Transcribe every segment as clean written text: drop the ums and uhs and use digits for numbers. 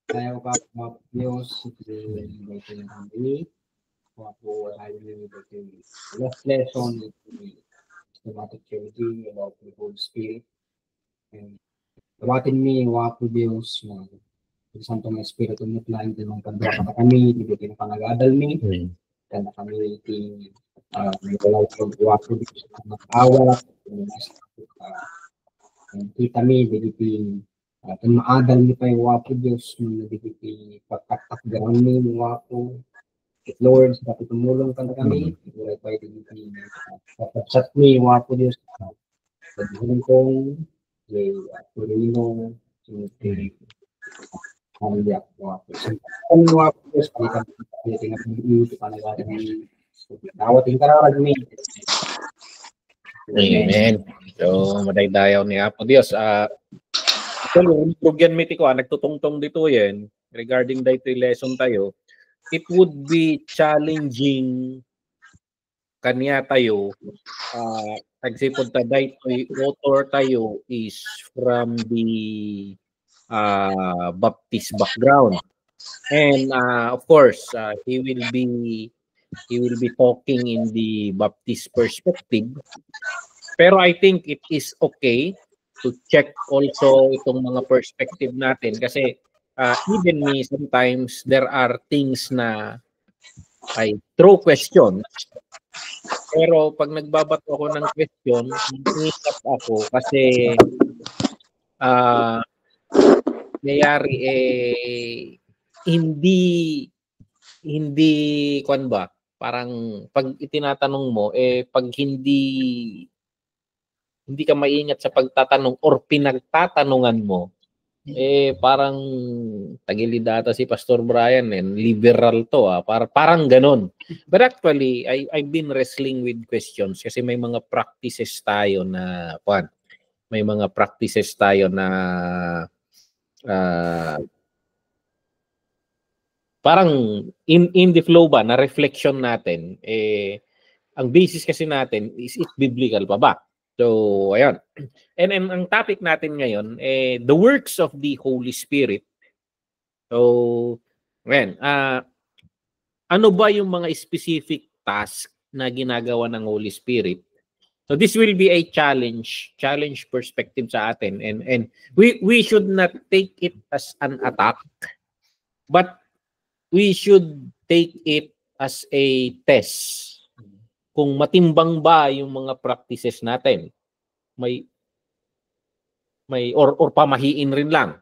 tayo ka mga Diyos, ito yung kami, mga po tayo ito yung last lesson, systematic theology about the Holy Spirit. And tawatin mi, mga po Diyos, Santo ng Espiritu mo, lain din ng kandwa ka kami, hindi din panag-adal mi, kanda kami iti wala ko wapo Diyos na mag-awat, kita mi, hindi kung maadal mi pa yung wapo Diyos, nagigiti pagkatakgaran mi yung wapo. Lord, sa tumulong ka na kami, wala pa yung papagsat mi yung wapo Diyos. Pagdihon kong, Purino, Hallelujah, wapo. Ang wapo Diyos, palitan ng panagalan ng dawating kararag mi. Amen. So, madaydayaw ni Apo Dios. So, yung miti ko, nagtutungtong dito yan, regarding dito lesson tayo, it would be challenging kanya tayo, nagsipod ta dito, author tayo is from the Baptist background. And of course, he will be talking in the Baptist perspective. Pero I think it is okay to check also itong mga perspective natin kasi even me sometimes there are things na I throw questions. Pero pag nagbabato ako ng question, inisip ako kasi nangyari hindi kwan ba? Parang pag itinatanong mo pag hindi ka maingat sa pagtatanong or pinagtatanungan mo parang tagilid data si Pastor Brian liberal to parang ganon. But actually I've been wrestling with questions kasi may mga practices tayo na parang in the flow ba na reflection natin ang basis kasi natin is it biblical pa ba? So ayan. And ang topic natin ngayon the works of the Holy Spirit. So ayan, ano ba yung mga specific task na ginagawa ng Holy Spirit? So this will be a challenge perspective sa atin and we should not take it as an attack but we should take it as a test. Kung matimbang ba yung mga practices natin. May or pamahiin rin lang.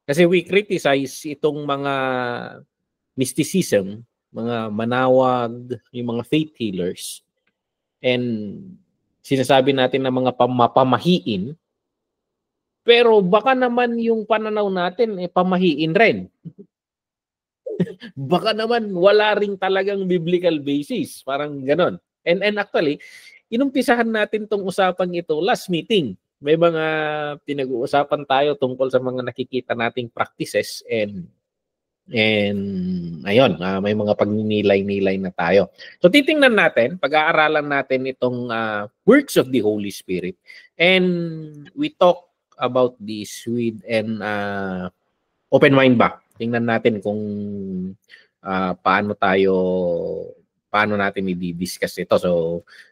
Kasi we criticize itong mga mysticism, mga manawag, yung mga faith healers. And sinasabi natin na mga pamahiin. Pero baka naman yung pananaw natin pamahiin rin. Baka naman wala ring talagang biblical basis. Parang ganon. And actually, inumpisahan natin tong usapang ito last meeting. May mga pinag-uusapan tayo tungkol sa mga nakikita nating practices and ayun, may mga pagninilay-nilay na tayo. So titingnan natin, pag-aaralan natin itong works of the Holy Spirit. And we talk about this with an open mind ba? Tingnan natin kung paano natin i-discuss ito.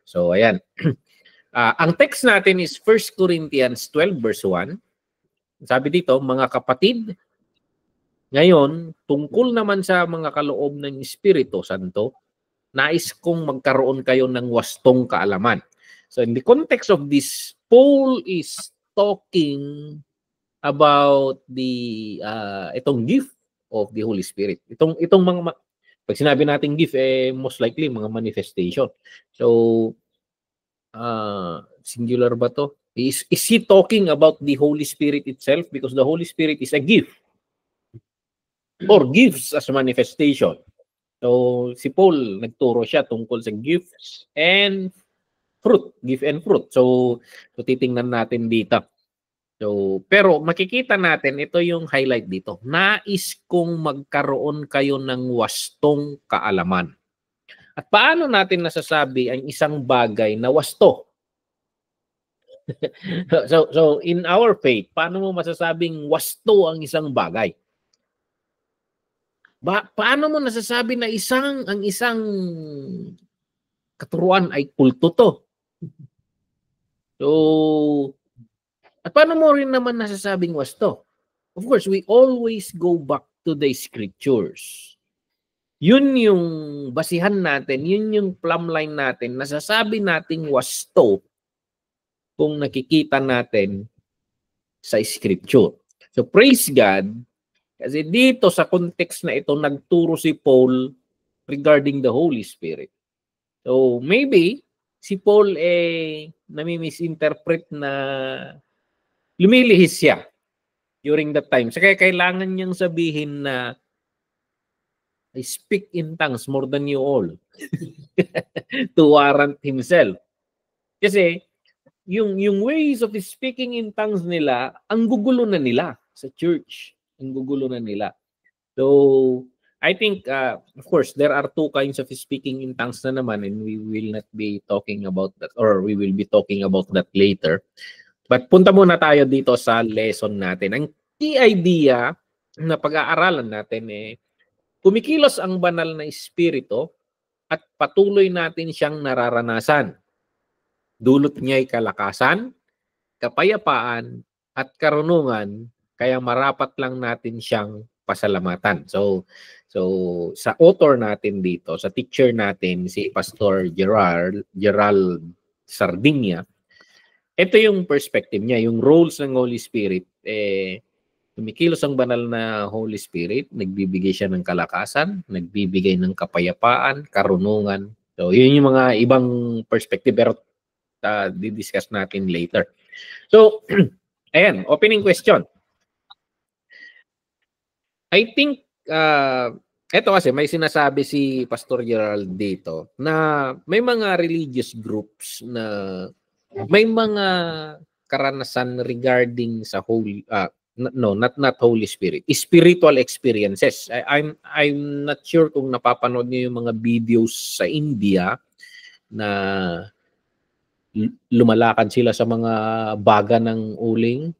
So ayan. Ang text natin is 1 Corinthians 12 verse 1. Sabi dito, mga kapatid, ngayon, tungkol naman sa mga kaloob ng Espiritu Santo, nais kong magkaroon kayo ng wastong kaalaman. So in the context of this, Paul is talking about the itong gift of the Holy Spirit. Itong mga pag sinabi nating gift most likely mga manifestation. So singular ba to? Is he talking about the Holy Spirit itself because the Holy Spirit is a gift or gifts as a manifestation. So si Paul nagturo siya tungkol sa gifts and fruit, gift and fruit. So titingnan natin dito. So, pero makikita natin, ito yung highlight dito. Nais kong magkaroon kayo ng wastong kaalaman. At paano natin nasasabi ang isang bagay na wasto? So in our faith, paano mo masasabing wasto ang isang bagay? Paano mo nasasabi na ang isang katuruan ay kulto to? So, at paano mo rin naman nasasabing wasto? Of course, we always go back to the scriptures. Yun yung basihan natin, yun yung plumb line natin, nasasabi nating wasto kung nakikita natin sa scripture. So praise God, kasi dito sa context na ito, nagturo si Paul regarding the Holy Spirit. So maybe si Paul nami-misinterpret na lumilihis siya during that time. So kaya kailangan niyang sabihin na I speak in tongues more than you all to warrant himself. Kasi yung ways of speaking in tongues nila, ang gugulo na nila sa church. Ang gugulo na nila. So, I think, of course, there are two kinds of speaking in tongues na naman, and we will not be talking about that, or we will be talking about that later. But punta muna tayo dito sa lesson natin. Ang key idea na pag-aaralan natin kumikilos ang banal na espiritu at patuloy natin siyang nararanasan. Dulot niya ay kalakasan, kapayapaan, at karunungan, kaya marapat lang natin siyang pasalamatan. So sa author natin dito, sa teacher natin, si Pastor Gerald Sardinia, ito yung perspective niya, yung roles ng Holy Spirit, kumikilos ang banal na Holy Spirit, nagbibigay siya ng kalakasan, nagbibigay ng kapayapaan, karunungan. So, yun yung mga ibang perspective, pero di-discuss natin later. So, ayan, opening question. I think, eto kasi may sinasabi si Pastor Gerald dito na may mga religious groups na may mga karanasan regarding sa Holy, no, not Holy Spirit, spiritual experiences. I'm not sure kung napapanood niyo yung mga videos sa India na lumalakad sila sa mga baga ng uling,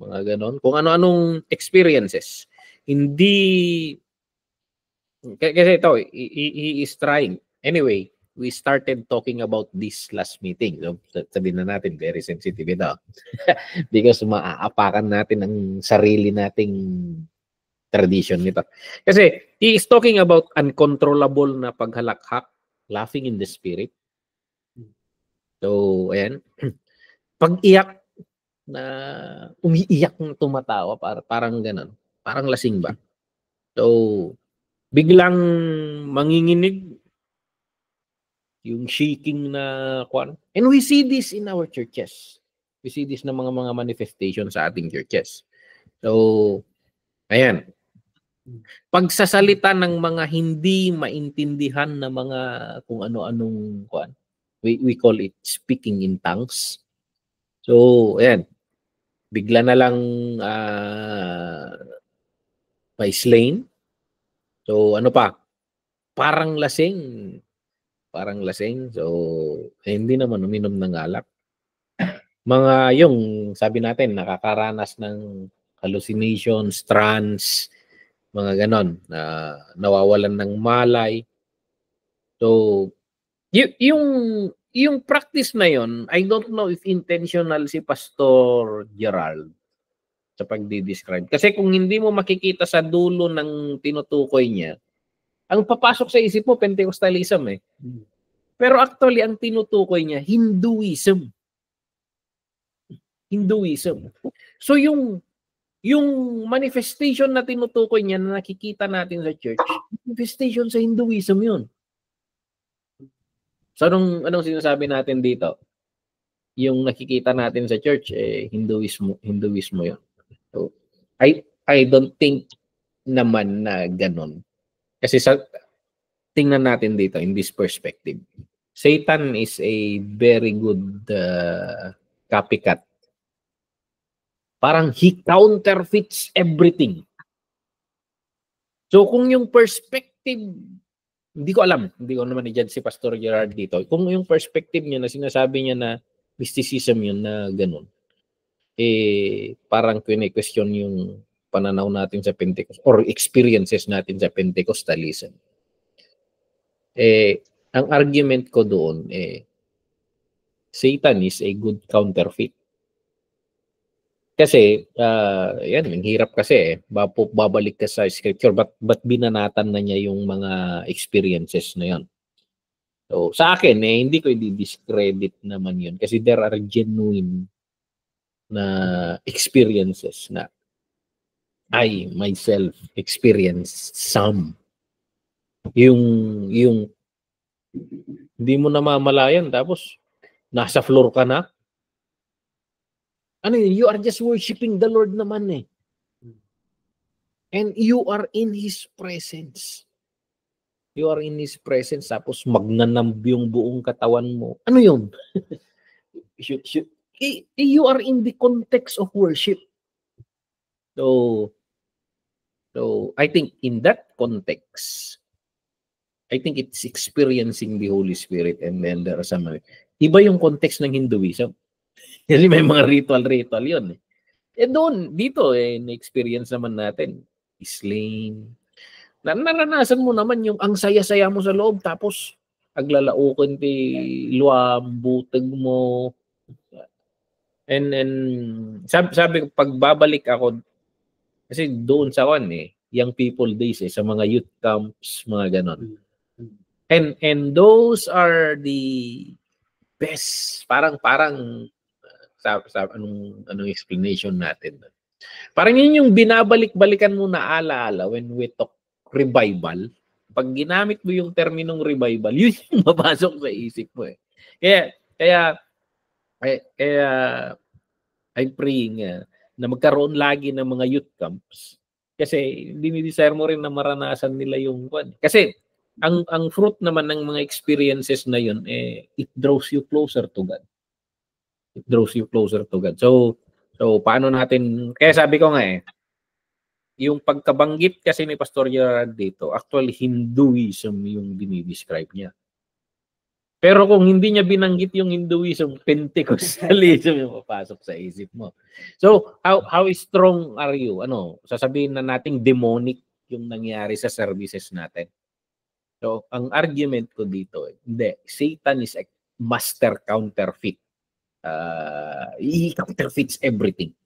mga ganon. Kung ano-anong experiences. Hindi, kasi ito, he is trying. Anyway, we started talking about this last meeting. So, sabihin na natin, very sensitive ito. Because maaapakan natin ang sarili nating tradition nito. Kasi he is talking about uncontrollable na paghalakhak, laughing in the spirit. So, ayan. Pag-iyak na umiiyak na tumatawa, parang ganun. Parang lasing ba? So, biglang manginginig, yung shaking na kwan. And we see this in our churches. We see this na mga manifestation sa ating churches. So, ayan. Pagsasalita ng mga hindi maintindihan na mga kung ano-anong kwan. We call it speaking in tongues. So, ayan. Bigla na lang may slain. So, ano pa? Parang lasing. Parang lasing. So, hindi naman uminom ng alak. Mga yung, sabi natin, nakakaranas ng hallucinations, trance, mga ganon, na nawawalan ng malay. So, yung practice na yon, I don't know if intentional si Pastor Gerald sa pagdi-describe. Kasi kung hindi mo makikita sa dulo ng tinutukoy niya, ang papasok sa isip mo, Pentecostalism eh. Pero actually, ang tinutukoy niya, Hinduism. Hinduism. So yung manifestation na tinutukoy niya na nakikita natin sa church, manifestation sa Hinduism yun. So anong sinasabi natin dito? Yung nakikita natin sa church, Hinduismo yun. So, I don't think naman na ganon. Kasi tingnan natin dito in this perspective. Satan is a very good copycat. Parang he counterfeits everything. So kung yung perspective, hindi ko alam, hindi ko naman i-judge si Pastor Gerard dito. Kung yung perspective niya na sinasabi niya na mysticism yun na ganun, parang kine-question yung pananaw natin sa Pentecost or experiences natin sa Pentecostalism. Ang argument ko doon, Satan is a good counterfeit. Kasi, yan, ang hirap kasi babalik ka sa scripture, but binanatan na niya yung mga experiences na yan. So, sa akin, hindi ko i-discredit naman yun kasi there are genuine na experiences na I myself experienced some. Yung hindi mo namamalayan tapos nasa floor ka na. Ano yun? You are just worshiping the Lord naman eh. And you are in His presence. You are in His presence tapos magnanamb yung buong katawan mo. Ano yun? You are in the context of worship. So I think in that context, I think it's experiencing the Holy Spirit, and then there are some iba yung context ng Hinduism. Kasi may mga ritual yun. Doon, dito, na-experience naman natin, Islam. Naranasan mo naman yung ang saya-saya mo sa loob, tapos aglalaukan ti luwam, butag mo. And sabi ko, pagbabalik ako, kasi doon sa young people days, sa mga youth camps, mga ganon. And those are the best, parang sa anong explanation natin. Parang yun yung binabalik-balikan mo na alaala when we talk revival. Pag ginamit mo yung terminong revival, yun yung mapasok sa isip mo eh. Kaya I'm praying na magkaroon lagi ng mga youth camps. Kasi dinidesire mo rin na maranasan nila yung kasi ang fruit naman ng mga experiences na yun, it draws you closer to God. It draws you closer to God. So paano natin, kaya sabi ko nga yung pagkabanggit kasi ni Pastor Gerard dito, actually Hinduism yung dinidescribe niya. Pero kung hindi niya binanggit yung Hinduism, Pentecostalism yung papasok sa isip mo. So, how strong are you? Sasabihin na nating demonic yung nangyari sa services natin. So, ang argument ko dito, hindi, Satan is a master counterfeit. He counterfeits everything.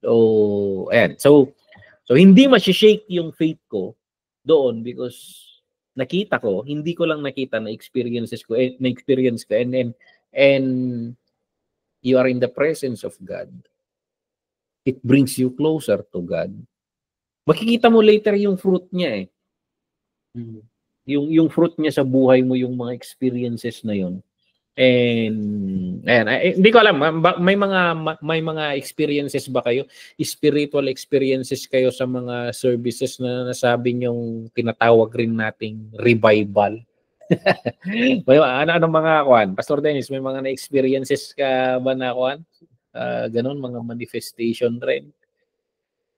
So, ayan. So hindi ma-shake yung faith ko doon because nakita ko, hindi ko lang nakita na experience ko and you are in the presence of God. It brings you closer to God. Makikita mo later yung fruit niya Yung fruit niya sa buhay mo, yung mga experiences na yun. And hindi ko alam, may mga experiences ba kayo? Spiritual experiences kayo sa mga services na nasabi niyong tinatawag rin nating revival? ano mga kuan? Pastor Dennis, may mga na-experiences ka ba na kuan? Ganon, mga manifestation rin.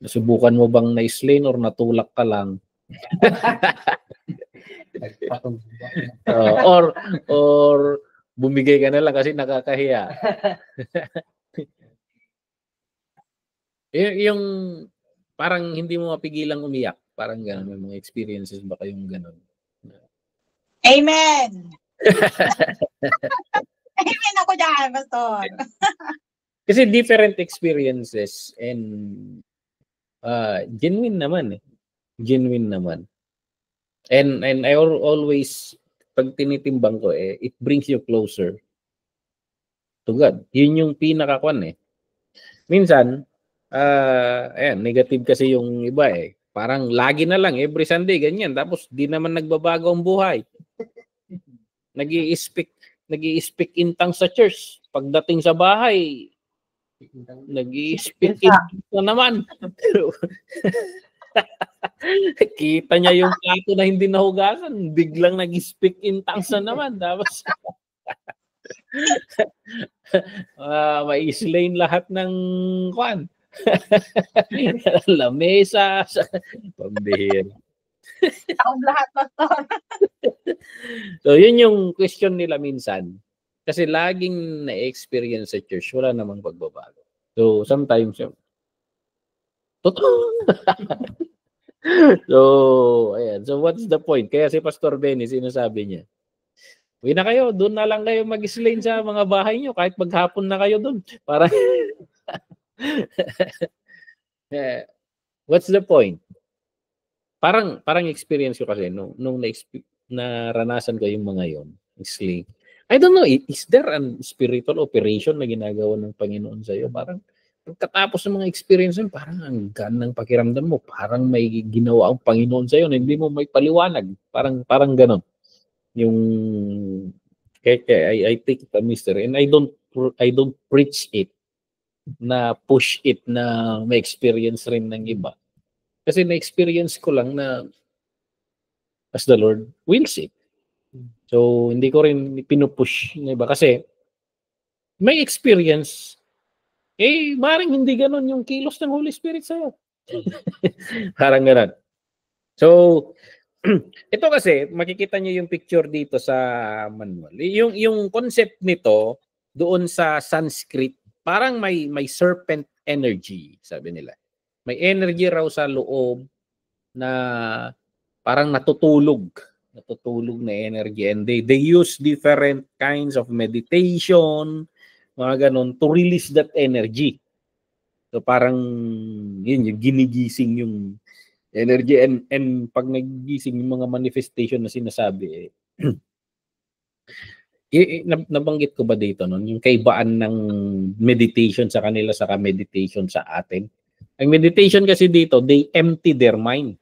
Nasubukan mo bang na-slain or natulak ka lang? or bumigay ka na lang kasi nakakahiya. yung parang hindi mo mapigilang umiyak. Parang gano'n. May mga experiences ba kayong gano'n? Amen! Amen ako dyan, Pastor. Kasi different experiences and genuine naman Genuine naman. And I always, pag tinitimbang ko it brings you closer to God. Yun yung pinaka-kwan Minsan, negative kasi yung iba Parang lagi na lang, every Sunday, ganyan. Tapos di naman nagbabago ang buhay. Nag-i-speak in tongues sa church. Pagdating sa bahay, nag-i-speak in tongues na naman. Kita niya yung plato na hindi nahugasan, biglang nag-speak in tongues na naman. Tapos ma-explain lahat ng kwan. Lamesa, pambihira. Akong lahat, Pastor. So, yun yung question nila minsan. Kasi laging na-experience sa church, wala namang pagbabago. So, sometimes, Totoo. So, ayan. So, what's the point? Kaya si Pastor Benny, sinasabi niya, uwi na kayo, doon na lang kayo mag-slain sa mga bahay nyo, kahit maghapon na kayo doon. Para, what's the point? Parang experience ko kasi, nung naranasan ko yung mga yon, slain. I don't know, is there an spiritual operation na ginagawa ng Panginoon sa'yo? Parang, pagkatapos ng mga experience yun, parang ang ganang pakiramdam mo, parang may ginawa ang Panginoon sa'yo na hindi mo may paliwanag. Parang ganon. Yung, I take it a mystery and I don't preach it, na push it na may experience rin ng iba. Kasi na-experience ko lang na as the Lord wills it. So, hindi ko rin pinupush na iba kasi may experience. Maring hindi ganon yung kilos ng Holy Spirit sa'yo. Parang ganon. So, ito kasi, makikita niyo yung picture dito sa manual. Yung concept nito, doon sa Sanskrit, parang may serpent energy, sabi nila. May energy raw sa loob na parang natutulog na energy. And they use different kinds of meditation, mga ganon, to release that energy. So parang yun, yung ginigising yung energy and pag nagigising yung mga manifestation na sinasabi, nabanggit ko ba dito nun? Yung kaibaan ng meditation sa kanila saka meditation sa atin. Ang meditation kasi dito, they empty their mind.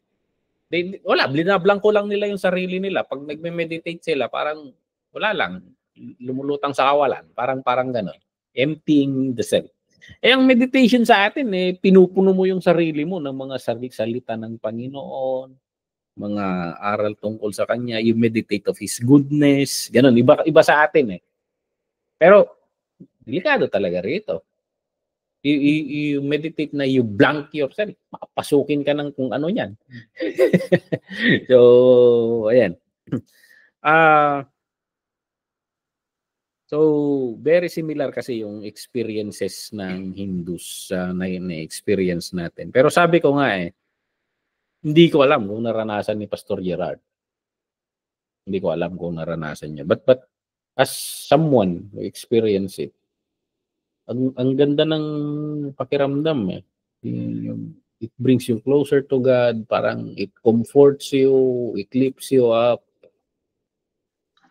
Blinablanko lang nila yung sarili nila. Pag nagme-meditate sila, parang wala lang, lumulutang sa kawalan. Parang gano'n. Emptying the self. Ang meditation sa atin, pinupuno mo yung sarili mo ng mga salita ng Panginoon, mga aral tungkol sa Kanya, you meditate of His goodness, gano'n. Iba sa atin Pero, delikado talaga rito. You meditate na you blank yourself. Makapasukin ka ng kung ano yan. So, ayan. So, very similar kasi yung experiences ng Hindus na experience natin. Pero sabi ko nga hindi ko alam kung naranasan ni Pastor Gerard. Hindi ko alam kung naranasan niya. But as someone who experienced it, ang ganda ng pakiramdam it brings you closer to God, parang it comforts you, it lifts you up.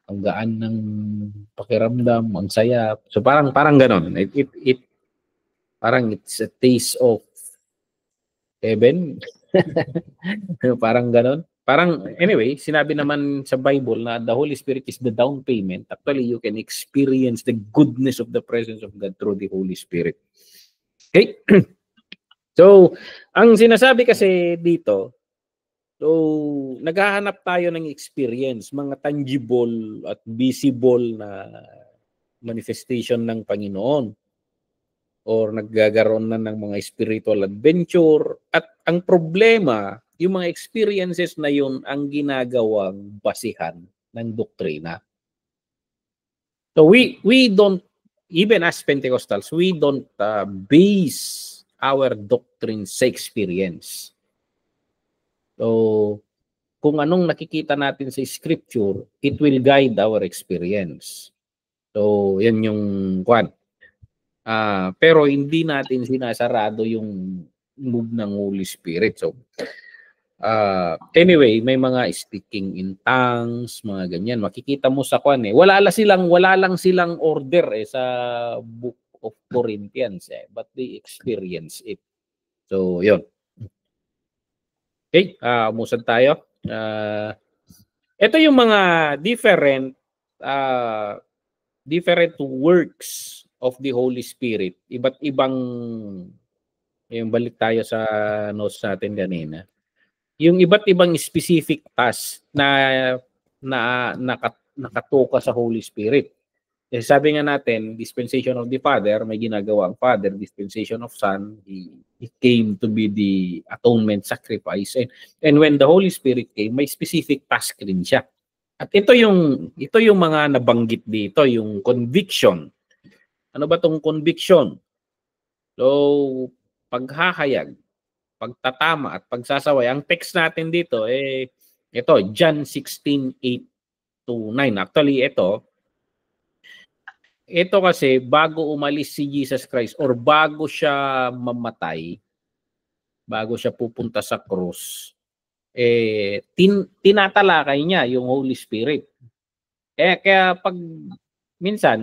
Ang gaan ng pakiramdam, ang saya. So parang gano'n. It parang it's a taste of heaven. Parang gano'n. Parang anyway, sinabi naman sa Bible na the Holy Spirit is the down payment. Actually, you can experience the goodness of the presence of God through the Holy Spirit. Okay? So, ang sinasabi kasi dito, so naghahanap tayo ng experience, mga tangible at visible na manifestation ng Panginoon or naggagaroon na ng mga spiritual adventure. At ang problema, yung mga experiences na yun ang ginagawang basihan ng doktrina. So we don't, even as Pentecostals, we don't base our doctrine sa experience. So kung anong nakikita natin sa scripture, it will guide our experience. So yan yung kwan. Pero hindi natin sinasarado yung move ng Holy Spirit. So anyway, may mga speaking in tongues, mga ganyan. Makikita mo sa kwan wala lang silang order sa Book of Corinthians but they experience it. So, yun. Okay, umusad tayo. Ito yung mga different works of the Holy Spirit. Iba't ibang yung balik tayo sa notes natin kanina. Yung iba't ibang specific task na nakatuka sa Holy Spirit. Sabi nga natin, dispensation of the Father, may ginagawa ang Father, dispensation of Son, He came to be the atonement sacrifice. And when the Holy Spirit came, may specific task rin siya. At ito yung mga nabanggit dito, yung conviction. Ano ba tong conviction? So, paghahayag. pagtatama at pagsasaway. Ang text natin dito, ito, John 16:8 to 9. Actually, ito kasi bago umalis si Jesus Christ or bago siya mamatay, bago siya pupunta sa krus, tinatalakay niya yung Holy Spirit. Kaya pag minsan,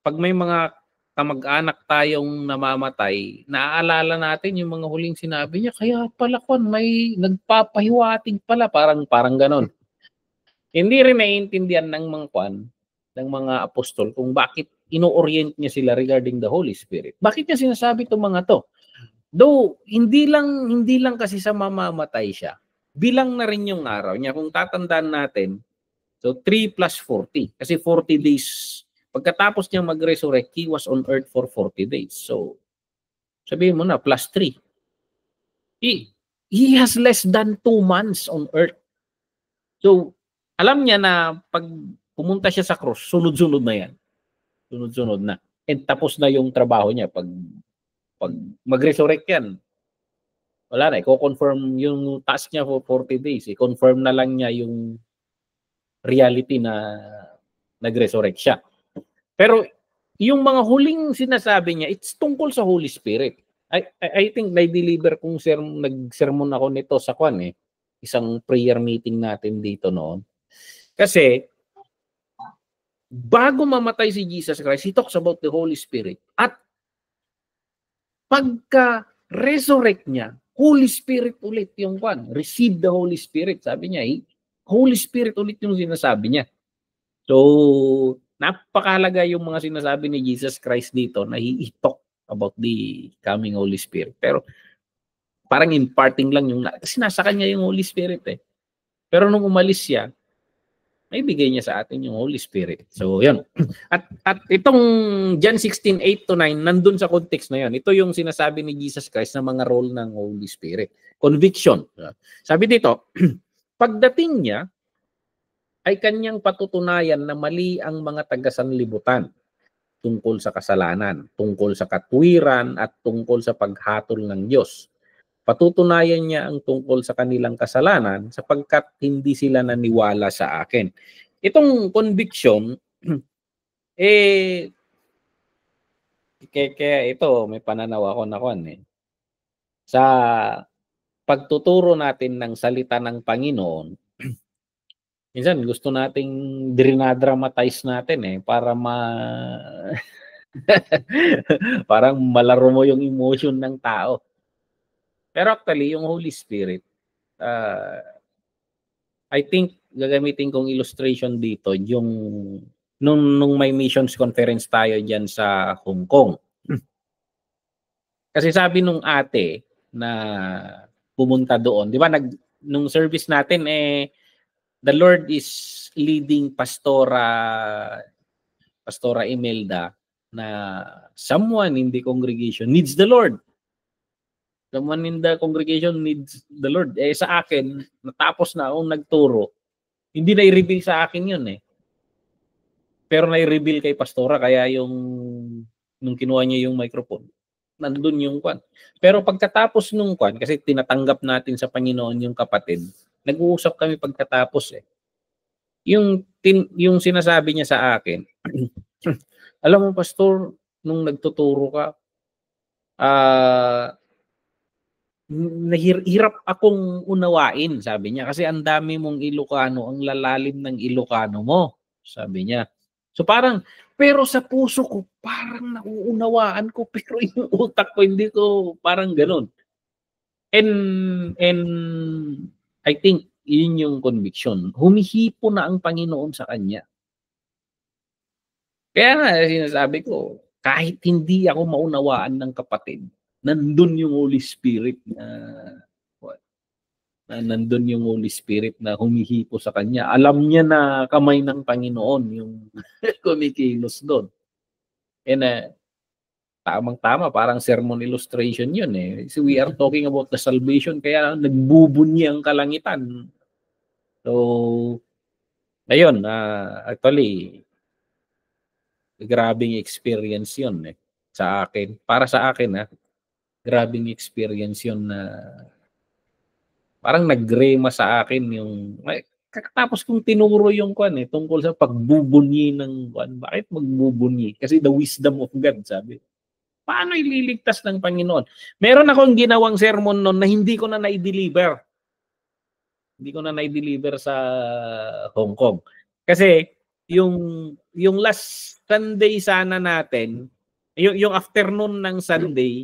pag may mga kamag-anak tayong namamatay, naaalala natin yung mga huling sinabi niya, kaya pala may nagpapahiwatig pala, parang ganon. Hindi rin naiintindihan ng mga apostol kung bakit ino-orient niya sila regarding the Holy Spirit. Bakit niya sinasabi itong mga to? Though, hindi lang kasi sa mamamatay siya. Bilang na rin yung araw niya. Kung tatandaan natin, so 3 plus 40. Kasi 40 days. Pagkatapos niya mag-resurrect, he was on earth for 40 days. So, sabihin mo na, plus 3. He has less than 2 months on earth. So, alam niya na pag pumunta siya sa cross, sunod-sunod na yan. Sunod-sunod na. And tapos na yung trabaho niya. Pag mag-resurrect yan, wala na. I-confirm yung task niya for 40 days. I-confirm na lang niya yung reality na nag-resurrect siya. Pero yung mga huling sinasabi niya, it's tungkol sa Holy Spirit. I think na-deliver kung nag-sermon ako nito sa isang prayer meeting natin dito noon. Kasi bago mamatay si Jesus Christ, he talks about the Holy Spirit. At pagka-resurrect niya, Holy Spirit ulit yung receive the Holy Spirit. Sabi niya, Holy Spirit ulit yung sinasabi niya. So, napakahalaga yung mga sinasabi ni Jesus Christ dito na he talk about the coming Holy Spirit. Pero parang imparting lang kasi nasa kanya yung Holy Spirit Pero nung umalis siya, may bigay niya sa atin yung Holy Spirit. So, yun. At itong John 16:8 to 9, nandun sa context na yun. Ito yung sinasabi ni Jesus Christ na mga role ng Holy Spirit. Conviction. Sabi dito, pagdating niya, ay kanyang patutunayan na mali ang mga taga-sanlibutan tungkol sa kasalanan, tungkol sa katwiran, at tungkol sa paghatol ng Diyos. Patutunayan niya ang tungkol sa kanilang kasalanan sapagkat hindi sila naniwala sa akin. Itong conviction, kaya ito, may pananaw ako na sa pagtuturo natin ng salita ng Panginoon, minsan gusto nating dinadramatize natin para parang malaro mo yung emotion ng tao. Pero actually, yung Holy Spirit, I think gagamitin kong illustration dito yung nung may missions conference tayo diyan sa Hong Kong. Kasi sabi nung ate na pumunta doon, 'di ba nung service natin the Lord is leading Pastora Imelda na someone in the congregation needs the Lord. Someone in the congregation needs the Lord. Sa akin, natapos na akong nagturo, hindi na i-reveal sa akin yun Pero na-i-reveal kay Pastora, kaya nung kinuha niya yung microphone, nandun yung Pero pagkatapos nung kasi tinatanggap natin sa Panginoon yung kapatid, nag-uusap kami pagkatapos Yung sinasabi niya sa akin, alam mo Pastor, nung nagtuturo ka, nahirap akong unawain, sabi niya, kasi ang dami mong Ilocano, ang lalalim ng Ilocano mo, sabi niya. So parang, pero sa puso ko, parang nauunawaan ko, pero yung utak ko, hindi ko parang ganun. And I think, yun yung conviction. Humihipo na ang Panginoon sa kanya. Kaya nga, sinasabi ko, kahit hindi ako maunawaan ng kapatid, nandun yung Holy Spirit na nandun yung Holy Spirit na humihipo sa kanya. Alam niya na kamay ng Panginoon yung kumikilos doon. And tamang-tama, parang sermon illustration yun So we are talking about the salvation, kaya nagbubunyi ang kalangitan. So, ayun, actually, grabing experience yun sa akin. Para sa akin, grabing experience yun na parang nagrema sa akin yung kakatapos kong tinuro yung tungkol sa pagbubunyi ng bakit magbubunyi? Kasi the wisdom of God, sabi. Paano ililigtas ng Panginoon? Meron akong ginawang sermon noon na hindi ko na na-deliver. Hindi ko na na-deliver sa Hong Kong. Kasi yung last Sunday sana natin, yung afternoon ng Sunday,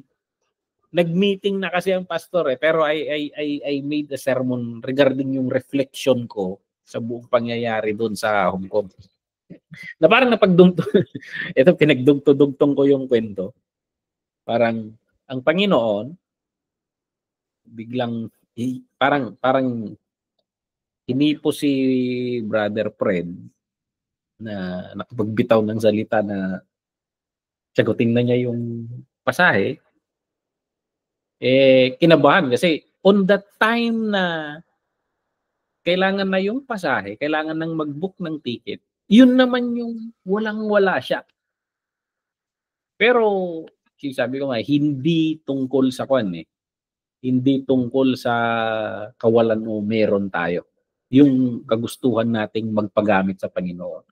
nag-meeting na kasi ang pastor pero I made a sermon regarding yung reflection ko sa buong pangyayari doon sa Hong Kong. Na parang napagdungtong, ito pinagdugtong ko yung kwento. Parang ang Panginoon biglang parang hinipo si Brother Fred na nakapagbitaw ng salita na sagutin na niya yung pasahe. Kinabahan kasi on that time na kailangan na yung pasahe, kailangan nang mag-book ng ticket, yun naman yung walang-wala siya. Pero sabi ko nga, hindi tungkol sa hindi tungkol sa kawalan o meron tayo. Yung kagustuhan nating magpagamit sa Panginoon.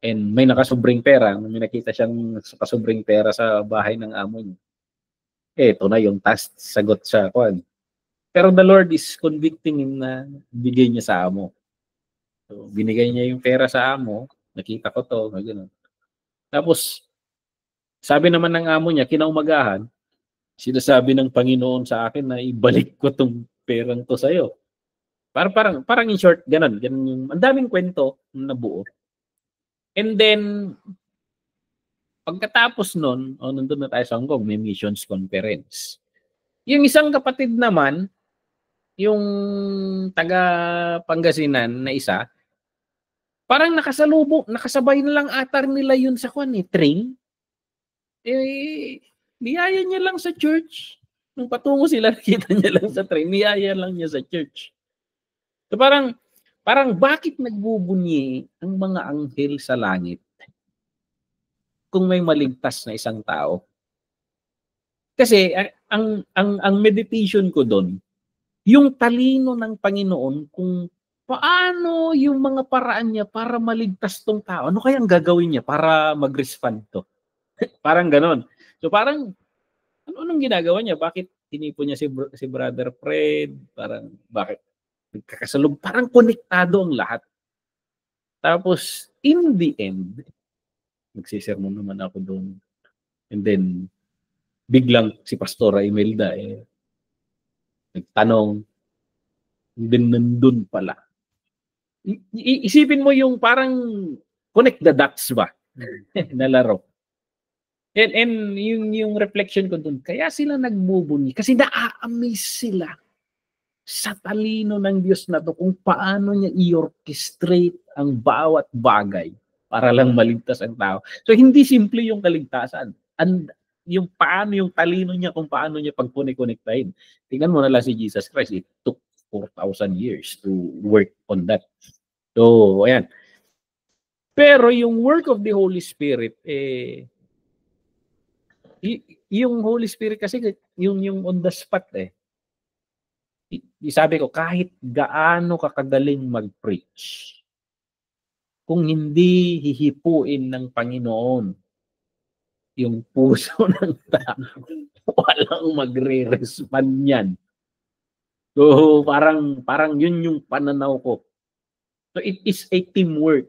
And may nakasobrang pera, may nakita siyang kasobrang pera sa bahay ng amo niya. Ito na yung sagot sa Pero the Lord is convicting him na bigay niya sa amo. So, binigay niya yung pera sa amo, nakita ko to, gano'n. Tapos, sabi naman ng amo niya, kinaumagahan, sinasabi ng Panginoon sa akin na ibalik ko tong perang to sa'yo. Parang in short, ganun yung, ang daming kwento na buo. And then, pagkatapos nun, nandun na tayo sa Hong Kong, may missions conference. Yung isang kapatid naman, yung taga Pangasinan na isa, parang nakasabay na lang atar nila yun sa train. Biyaya niya lang sa church. Nung patungo sila, nakita niya lang sa train, biyaya lang niya sa church. So parang bakit nagbubunyi ang mga anghel sa langit kung may maligtas na isang tao? Kasi ang meditation ko doon, yung talino ng Panginoon kung paano yung mga paraan niya para maligtas tong tao. Ano kaya ang gagawin niya para mag-respond to? Parang ganon. So parang, anong ginagawa niya? Bakit tinipo niya si Brother Fred? Parang, bakit? Nagkakasalub. Parang konektado ang lahat. Tapos, in the end, nagsisermon naman ako doon. And then, biglang si Pastora Imelda nagtanong, din nandun pala. Isipin mo yung parang connect the dots ba? Na laro. And yung reflection ko dun, kaya sila nagbubunyi kasi naa-amaze sila sa talino ng Diyos na to kung paano niya i-orchestrate ang bawat bagay para lang maligtas ang tao. So hindi simple yung kaligtasan. Yung paano yung talino niya kung paano niya pagkone-connectahin. Tingnan mo na lang si Jesus Christ. It took 4,000 years to work on that. So, ayan. Pero yung work of the Holy Spirit, yung Holy Spirit kasi yung on the spot sabi ko, kahit gaano kakagaling mag-preach, kung hindi hihipuin ng Panginoon yung puso ng tao, walang magre-respond yan. So parang yun yung pananaw ko. So it is a teamwork.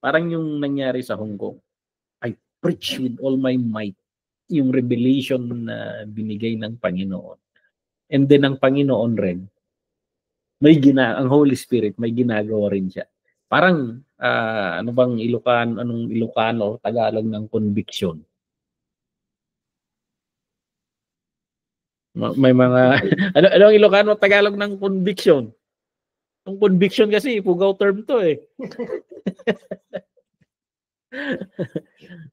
Parang yung nangyari sa Hong Kong. I preach with all my might yung revelation na binigay ng Panginoon. And then ang Panginoon rin, ang Holy Spirit, may ginagawa rin siya. Parang, anong Ilocano, Tagalog ng conviction. May mga, anong Ilocano, Tagalog ng conviction? Ang conviction kasi, pugaw term to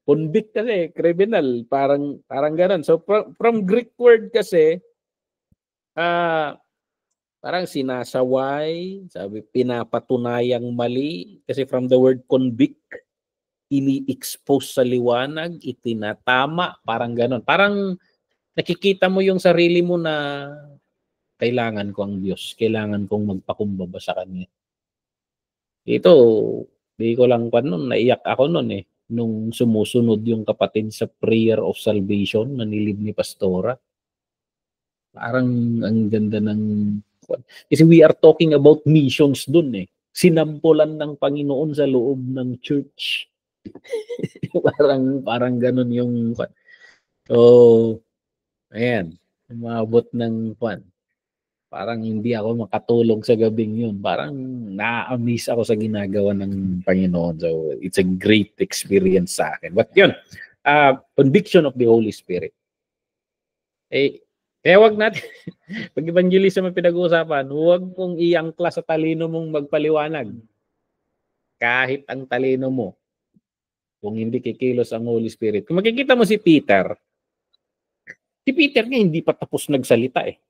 Convict kasi, criminal, parang ganun. So from Greek word kasi, parang sinasaway, sabi pinapatunayang mali, kasi from the word convict, ini-expose sa liwanag, itinatama, parang ganun. Parang nakikita mo yung sarili mo na kailangan ko ang Diyos, kailangan kong magpakumbaba sa Kanya. Ito, di ko lang pa nun, naiyak ako nun eh. Nung sumusunod yung kapatid sa prayer of salvation na nilib ni Pastora. Parang ang ganda ng... Kasi we are talking about missions dun eh. Sinampulan ng Panginoon sa loob ng church. parang ganun yung... So, ayan. Umabot ng kwan. Parang hindi ako makatulog sa gabing yun. Parang na-amaze ako sa ginagawa ng Panginoon. So, it's a great experience sa akin. But yun, conviction of the Holy Spirit. Eh, kaya wag natin, pag evangelism ang pinag-uusapan, huwag kong iangkla sa talino mong magpaliwanag. Kahit ang talino mo, kung hindi kikilos ang Holy Spirit. Kung makikita mo si Peter nga hindi pa tapos nagsalita eh.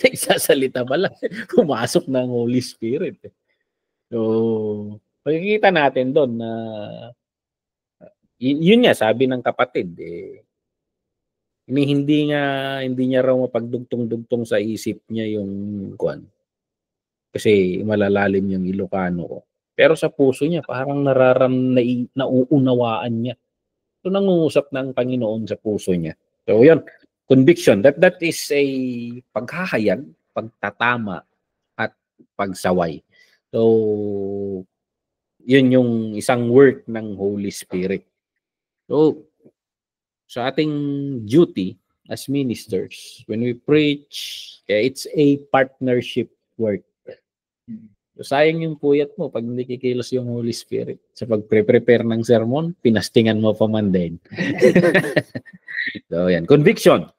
Nagsasalita pa lang. Pumasok na ang Holy Spirit. So, makikita natin doon na yun nga, sabi ng kapatid, hindi niya raw mapagdugtong-dugtong sa isip niya yung kwan. Kasi malalalim yung Ilocano ko. Pero sa puso niya, parang nauunawaan niya. So, nangungusap ng Panginoon sa puso niya. So, yun. Conviction, that is a paghahayag, pagtatama, at pagsaway. So, yun yung isang work ng Holy Spirit. So, sa ating duty as ministers, when we preach, it's a partnership work. So, sayang yung puyat mo pag hindi kikilos yung Holy Spirit. Sa pagpre-prepare ng sermon, pinastingan mo pa man din. So, yan. Conviction.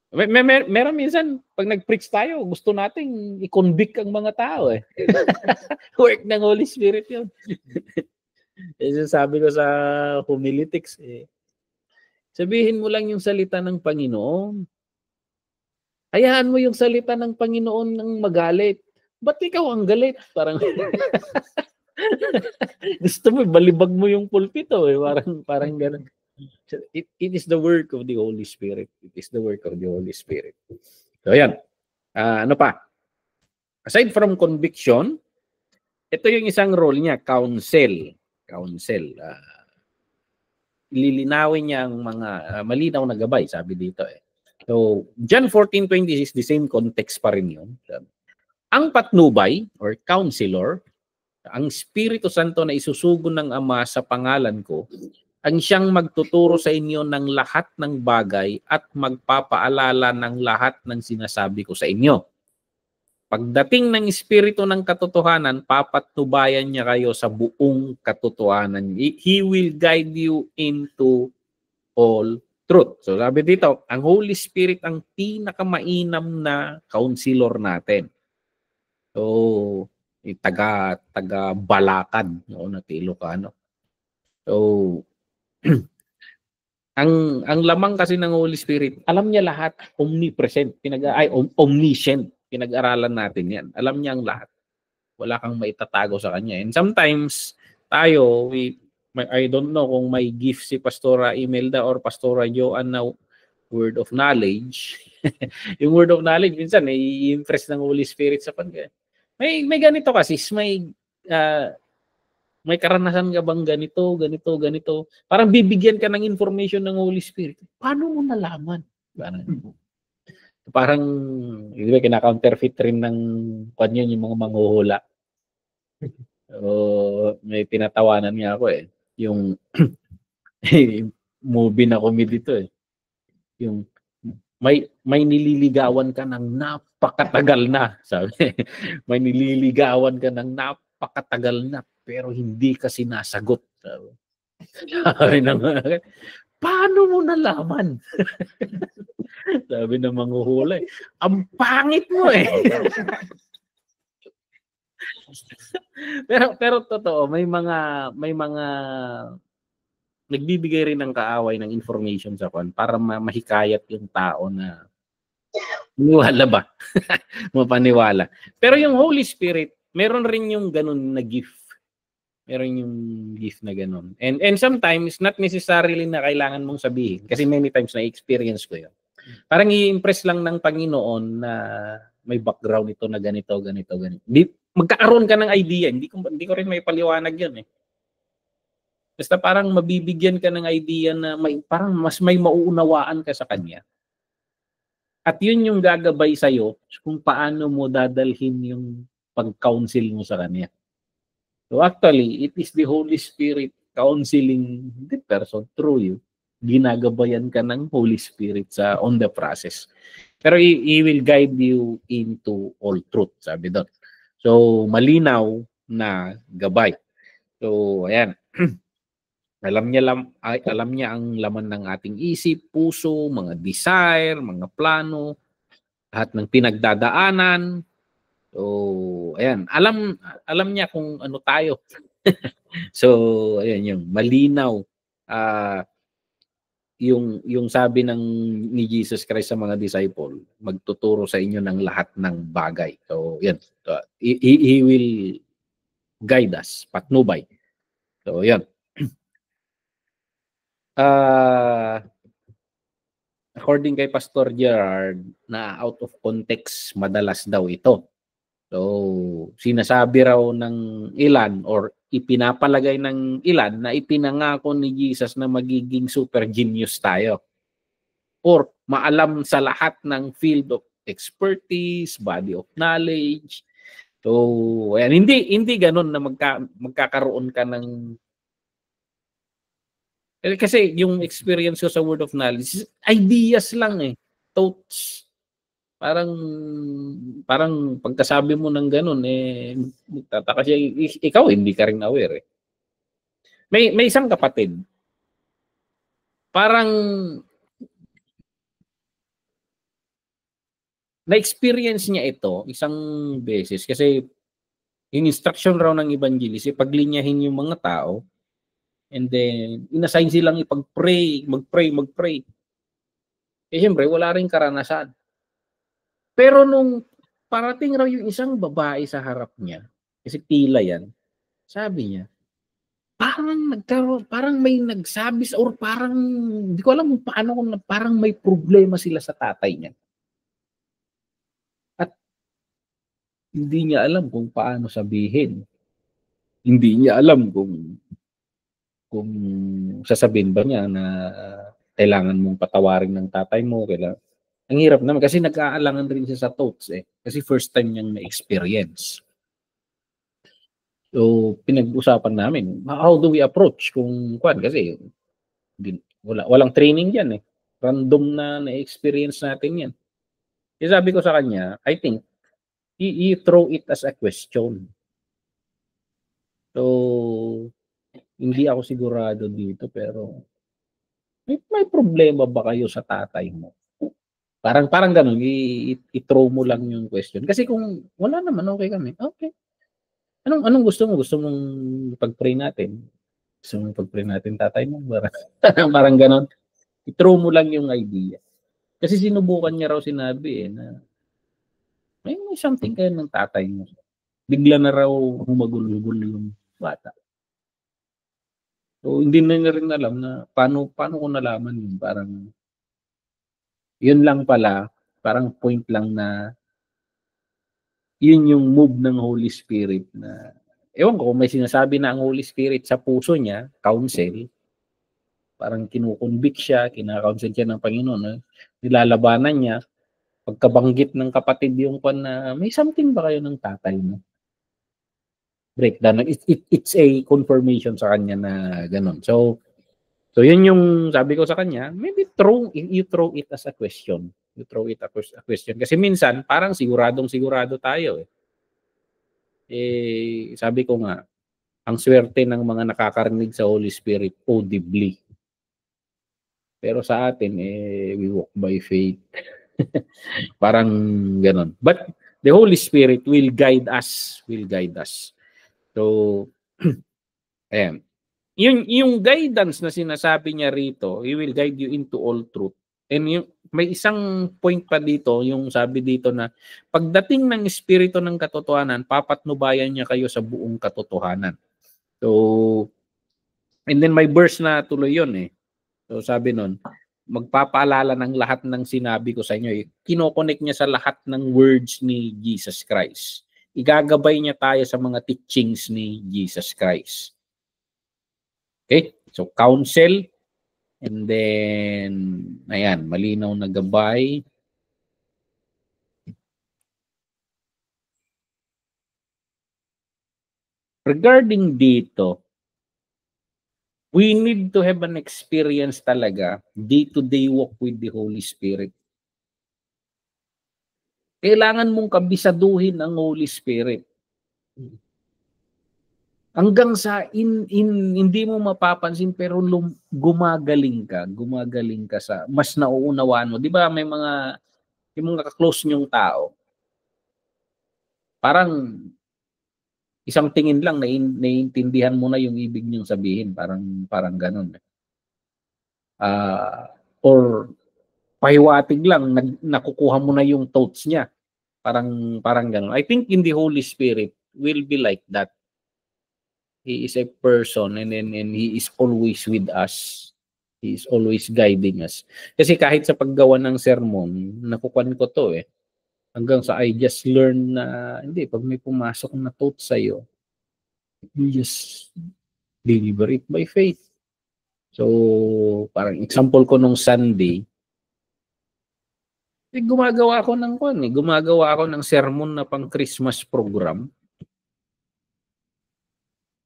Meron minsan, pag nag-preach tayo, gusto nating i-convict ang mga tao eh. Work ng Holy Spirit yun. Sabi ko sa homiletics eh, sabihin mo lang yung salita ng Panginoon. Hayaan mo yung salita ng Panginoon ng magalit. Ba't ikaw ang galit? Parang gusto mo, balibag mo yung pulpito eh. Parang gano'n. It is the work of the Holy Spirit. It is the work of the Holy Spirit. So, yan. Ano pa? Aside from conviction, ito yung isang role niya, counsel. Counsel. Lilinawin niya ang mga malinaw na gabay, sabi dito eh. So, John 14:26, the same context pa rin yun. Ang patnubay, or counselor, ang Espiritu Santo na isusugo ng Ama sa pangalan ko, ang siyang magtuturo sa inyo ng lahat ng bagay at magpapaalala ng lahat ng sinasabi ko sa inyo. Pagdating ng Espiritu ng katotohanan, papatnubayan niya kayo sa buong katotohanan. He will guide you into all truth. So sabi dito, ang Holy Spirit ang pinakamainam na counselor natin. So, taga-balakad, no, na Ilocano. So, ang lamang kasi ng Holy Spirit, alam niya lahat, omnipresent, omniscient, pinag-aralan natin yan. Alam niya ang lahat. Wala kang maitatago sa kanya. And sometimes, tayo, I don't know kung may gift si Pastora Imelda or Pastora Joanne na word of knowledge. Yung word of knowledge, minsan, i-impress ng Holy Spirit sa pag... May ganito kasi, may karanasan ka bang ganito. Parang bibigyan ka ng information ng Holy Spirit. Paano mo nalaman? Parang di ba, kina-counterfeit rin ng kanyan yung mga manghuhula. May tinatawanan niya ako eh. Yung movie na comedy to eh. Yung may nililigawan ka ng napakatagal na, sabi. May nililigawan ka ng napakatagal na pero hindi ka sinasagot. Sabi ng paano mo nalaman? Sabi ng manghuhula, ang pangit mo eh. pero totoo, may mga nagbibigay rin ng kaaway ng information sa kon para mahikayat yung tao na maniwala ba? Mapaniwala. Pero yung Holy Spirit, meron rin yung ganun na gift. Meron yung gift na ganun. And sometimes, not necessarily na kailangan mong sabihin. Kasi many times na-experience ko yun. Parang i-impress lang ng Panginoon na may background ito na ganito. Magkakaroon ka ng idea. Hindi ko rin may paliwanag yun eh. Basta parang mabibigyan ka ng idea na parang mas may mauunawaan ka sa kanya. At yun yung gagabay sa'yo kung paano mo dadalhin yung pag-counsel mo sa kanya. So actually, it is the Holy Spirit counseling the person through you. Ginagabayan ka ng Holy Spirit on the process. Pero He will guide you into all truth, sabi doon. So malinaw na gabay. So ayan. Alam niya ang laman ng ating isip, puso, mga desire, mga plano, lahat ng pinagdadaanan. So, ayan. Alam niya kung ano tayo. So, ayan yung malinaw. Yung sabi ni Jesus Christ sa mga disciple, magtuturo sa inyo ng lahat ng bagay. So, yan. So, he will guide us, patnubay. So, yan. According kay Pastor Gerard, na out of context madalas daw ito. So, sinasabi raw ng ilan or ipinapalagay ng ilan na ipinangako ni Jesus na magiging super genius tayo. Or maalam sa lahat ng field of expertise, body of knowledge. So, ayan, hindi ganoon na magkakaroon ka ng kasi yung experience ko sa word of knowledge, ideas lang eh. Thoughts. Parang pagkasabi mo ng ganun, magtataka siya, ikaw hindi ka rin aware eh. May isang kapatid, parang na-experience niya ito isang beses kasi yung instruction raw ng evangelist, paglinyahin yung mga tao, and then, inassign silang mag-pray. Siyempre, wala rin karanasan. Pero nung parating raw yung isang babae sa harap niya, kasi tila yan, sabi niya, parang may nagsabi, or parang, hindi ko alam kung paano, parang may problema sila sa tatay niya. At hindi niya alam kung paano sabihin. Hindi niya alam kung sasabihin ba niya na kailangan mong patawarin ng tatay mo, ang hirap naman kasi nag-aalangan rin siya sa thoughts eh. Kasi first time niyang na-experience. So, pinag-usapan namin, how do we approach kasi walang training yan eh. Random na-experience natin yan. Kasi sabi ko sa kanya, I think, you throw it as a question. So, hindi ako sigurado dito pero may problema ba kayo sa tatay mo? Parang ganun, i-throw mo lang yung question. Kasi kung wala naman, okay kami. Okay. Anong gusto mo? Gusto mong pag-pray natin? Gusto mong pag-pray natin tatay mo? Parang ganun. I-throw mo lang yung idea. Kasi sinubukan niya raw sinabi na may something kayo ng tatay mo. Bigla na raw humagul-hugul yung bata. So, hindi na rin alam na paano ko nalaman yun. Parang, yun lang pala, parang point lang na yun yung move ng Holy Spirit na, ewan ko, may sinasabi na ang Holy Spirit sa puso niya, counsel, parang kinukonvict siya, kinakounsel siya ng Panginoon, nilalabanan niya, pagkabanggit ng kapatid yung na, may something ba kayo ng tatay mo? Breakdown. It's a confirmation sa kanya na gano'n. So yun yung sabi ko sa kanya, maybe you throw it as a question. You throw it as a question. Kasi minsan, parang sigurado tayo eh. Sabi ko nga, ang swerte ng mga nakakarinig sa Holy Spirit, audibly. Pero sa atin, we walk by faith. Parang gano'n. But the Holy Spirit will guide us. So, ayan. Yung guidance na sinasabi niya rito, He will guide you into all truth. And may isang point pa dito, yung sabi dito na pagdating ng Espiritu ng katotohanan, papatnubayan niya kayo sa buong katotohanan. So, and then may verse na tuloy yun eh. So sabi nun, magpapaalala ng lahat ng sinabi ko sa inyo. Kinoconnect niya sa lahat ng words ni Jesus Christ. Igagabay niya tayo sa mga teachings ni Jesus Christ. Okay? So counsel, and then, ayan, malinaw na gabay. Regarding dito, we need to have an experience talaga, day-to-day walk with the Holy Spirit. Kailangan mong kabisaduhin ang Holy Spirit. Hanggang sa hindi mo mapapansin pero gumagaling ka sa mas nauunawaan mo. 'Di ba may yung mga close niyong tao. Parang isang tingin lang naiintindihan mo na yung ibig niyang sabihin, parang ganoon. Or pahiwatig lang nakukuha mo na yung thoughts niya. Parang ganoon. I think in the Holy Spirit will be like that. He is a person and he is always with us. He is always guiding us. Kasi kahit sa paggawa ng sermon, nakukuhan ko to eh. Hanggang sa I just learn na, hindi, pag may pumasok na thought sa'yo, you just deliver it by faith. So, parang example ko nung Sunday, gumagawa ako ng sermon na pang Christmas program.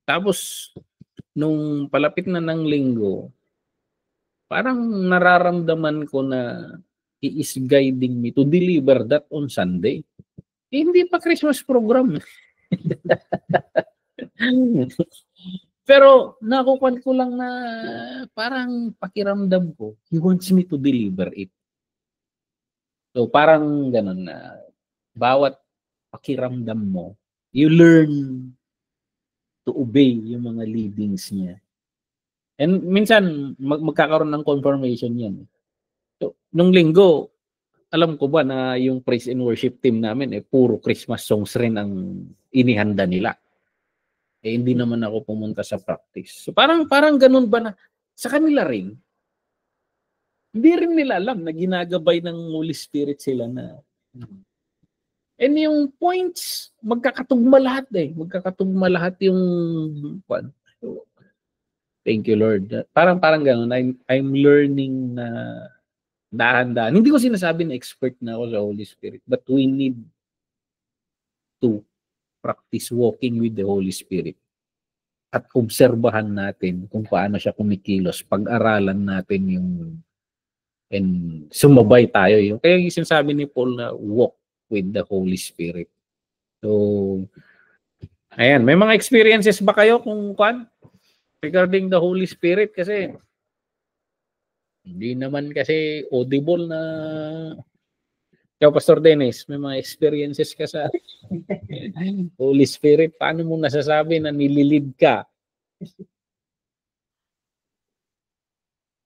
Tapos, nung palapit na ng linggo, parang nararamdaman ko na He is guiding me to deliver that on Sunday. Hindi pa Christmas program. Pero nakukuha ko lang na parang pakiramdam ko, He wants me to deliver it. So parang ganun na bawat pakiramdam mo, you learn to obey yung mga leadings niya. And minsan magkakaroon ng confirmation yan. So, nung linggo, alam ko ba na yung praise and worship team namin puro Christmas songs rin ang inihanda nila. Hindi naman ako pumunta sa practice. So parang ganun ba na sa kanila rin, hindi rin nila alam na ginagabay ng Holy Spirit sila na. And yung points, magkakatugma lahat eh. Magkakatugma lahat yung so, thank you Lord. Parang ganun. I'm learning na dahan-dahan. Hindi ko sinasabi na expert na ako sa Holy Spirit, but we need to practice walking with the Holy Spirit at obserbahan natin kung paano siya kumikilos. Pag-aralan natin and sumabay tayo. Kaya yung sinasabi ni Paul na walk with the Holy Spirit. So, ayan. May mga experiences ba kayo regarding the Holy Spirit? Kasi hindi naman kasi audible na. Ikaw, Pastor Dennis, may mga experiences ka sa Holy Spirit. Paano mo nasasabi na nililid ka?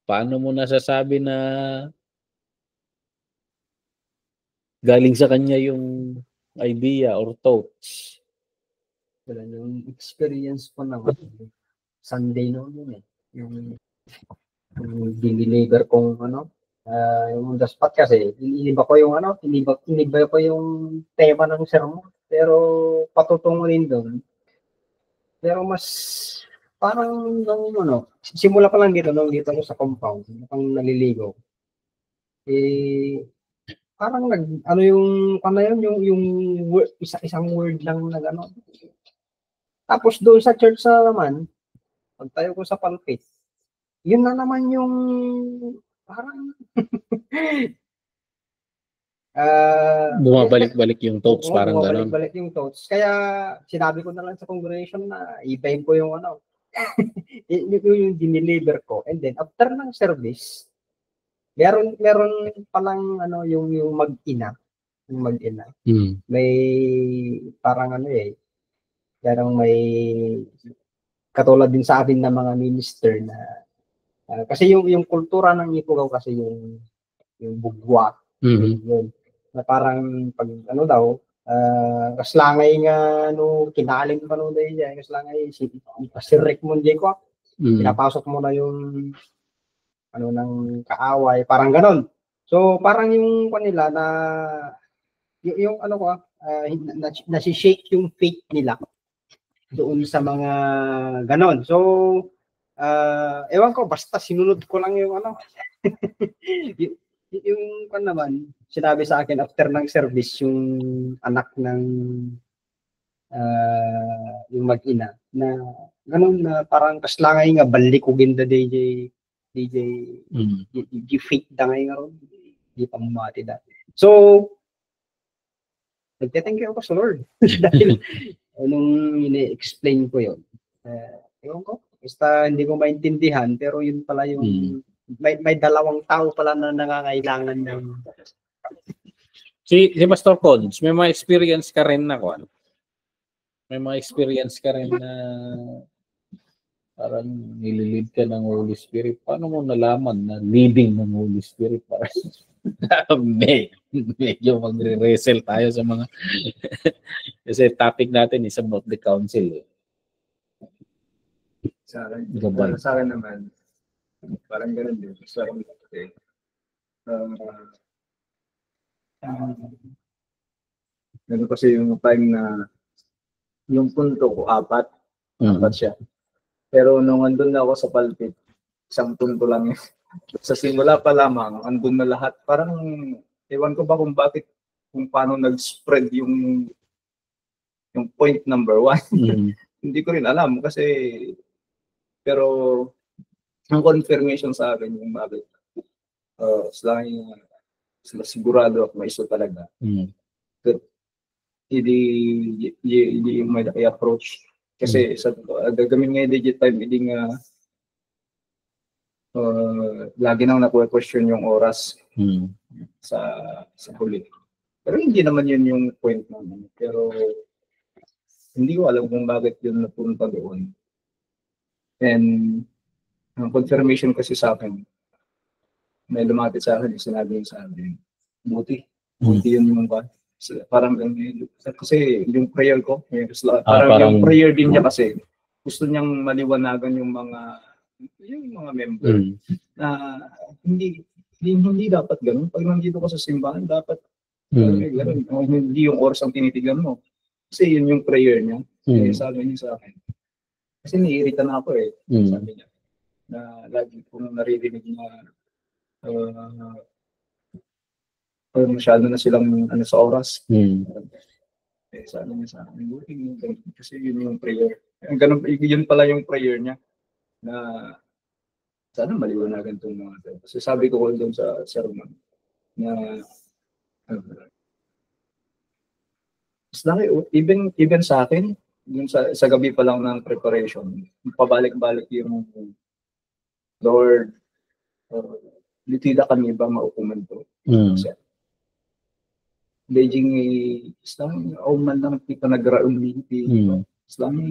Paano mo nasasabi na galing sa kanya yung idea or thoughts? Wala, yung experience ko naman, Sunday noon eh. Yung deliver kong yung the spot kasi, iniba ko yung iniba ko yung tema ng sermon. Pero patutungo rin doon. Pero mas parang simula pa lang dito ako sa compound, pang naliligo. Parang yung isang word lang na gano'n. Tapos doon sa church naman, pagtayo ko sa pulpit, yun na naman yung parang bumabalik-balik yung thoughts, parang gano'n. Bumabalik-balik yung thoughts. Kaya sinabi ko na lang sa congregation na i-time ko yung yung dineliver ko. And then after ng service, meron palang yung mag-ina. May parang merong may katulad din sa atin na mga minister na kasi yung kultura ng Ifugao kasi yung bugwa. Yun. Na parang pag daw, kaslangay nga no kinalim pa no dahil dyan kaslangay si Rick Monday ko pinapasok mo na yung ano ng kaaway parang ganon so parang yung kanila na yung ano ko nasi-shake yung faith nila doon sa mga ganon so ewan ko basta sinunod ko lang yung ano yung kan naman sinabi sa akin after ng service yung anak ng yung mag-ina na ganun na parang kaslangay nga balikugin da DJ fake da ngay nga ron di pa mumati da so nagte-thank you ako sa Lord dahil nung ini-explain ko yun ewan ko basta hindi ko maintindihan pero yun pala yung may dalawang tao pala na nangangailangan ng si Pastor Cons, may mga experience ka rin na ano? May mga experience ka rin na parang nililid ka ng Holy Spirit. Paano mo nalaman na leading ng Holy Spirit? Medyo magre-wrestle tayo sa mga kasi topic natin is about the council. Sa akin naman parang ganun din. Sa akin kasi, ganun kasi yung time na yung punto ko, apat siya. Pero nung andun na ako sa pulpit, isang punto lang yun. Sa simula pa lamang, andun na lahat. Parang, ewan ko ba kung bakit, kung paano nag-spread yung point number 1. Hindi ko rin alam kasi, pero, ang confirmation sa akin yung bakit sila sigurado ako may iso talaga. Hindi may approach kasi sa gagawin nga digit time hindi nga lagi nang nakuha-question yung oras sa huli. Pero hindi naman yun yung point naman. Pero hindi ko alam kung bakit yun napunta doon. And ang confirmation kasi sa akin, may lumapit sa akin, sinabi yung sa akin, buti yun yung parang kasi yung prayer ko, parang yung prayer din niya kasi, gusto niyang maliwanagan yung mga member na hindi dapat ganun. Pag nandito ka sa simbahan, dapat ganun. Hindi yung oras ang tinitigan mo. Kasi yun yung prayer niya. Sabi niya sa akin. Kasi niirita na ako sabi niya. Na lagi kong naririnig na masyado na silang sa oras. Sabi niya sa akin, kasi yun yung prayer. Ganun, yun pala yung prayer niya na sana maliwanagan itong mga ito. Kasi sabi ko doon sa sermon na even sa akin, yung sa gabi pa lang ng preparation, pabalik-balik yung Lord, litida kami ba maukuman to? Beijing Islam, man lang kita nagraon dito. Islam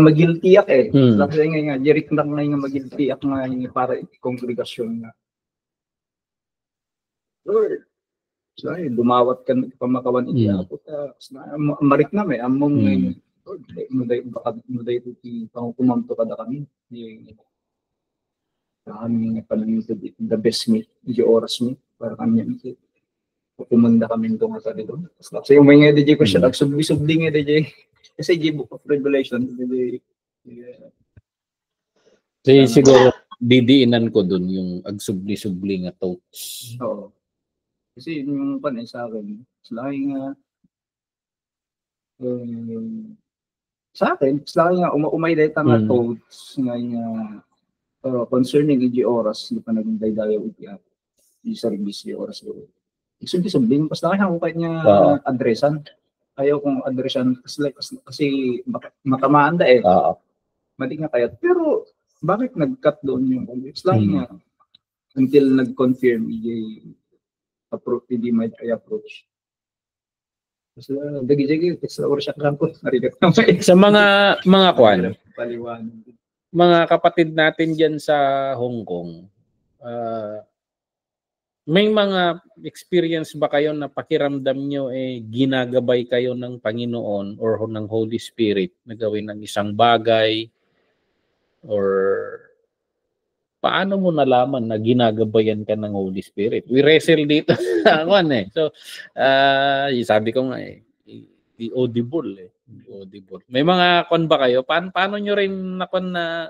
magiltiyak Islam sa nga jerik lang nga magiltiyak nga para kongregasyon nga. Lord, dumawat ka pamakawan iya po ta marik na may among muday ti panghukumam to kada kami kami palang the best me di oras me para kami ito kumanda kami doon sa dito kasi yung mga DJ ko siya nagsubli-subli nga DJ kasi di Book of Revelation siguro didiinan ko doon yung agsubli-subli nga thoughts. Oo. Kasi yung panay sa akin, sila sa akin, sila umay dahil nga thoughts nga concerning iji oras, hindi pa naging dayo yung service yung oras ko. Sabihin, pas lang ako kahit niya adresan. Ayaw kong adresan kasi matamaan da mali nga kaya. Pero bakit nag-cut doon yung sila nga until nag-confirm iji approach, hindi may approach. So, dagi-dagi, sa oras siya ko, sa mga kwan, mga kapatid natin dyan sa Hong Kong, may mga experience ba kayo na pakiramdam nyo ginagabay kayo ng Panginoon or ng Holy Spirit na gawin ng isang bagay, or paano mo nalaman na ginagabayan ka ng Holy Spirit? We wrestle dito sa So, sabi ko nga the audible audible. May mga ba kayo? Paano nyo rin na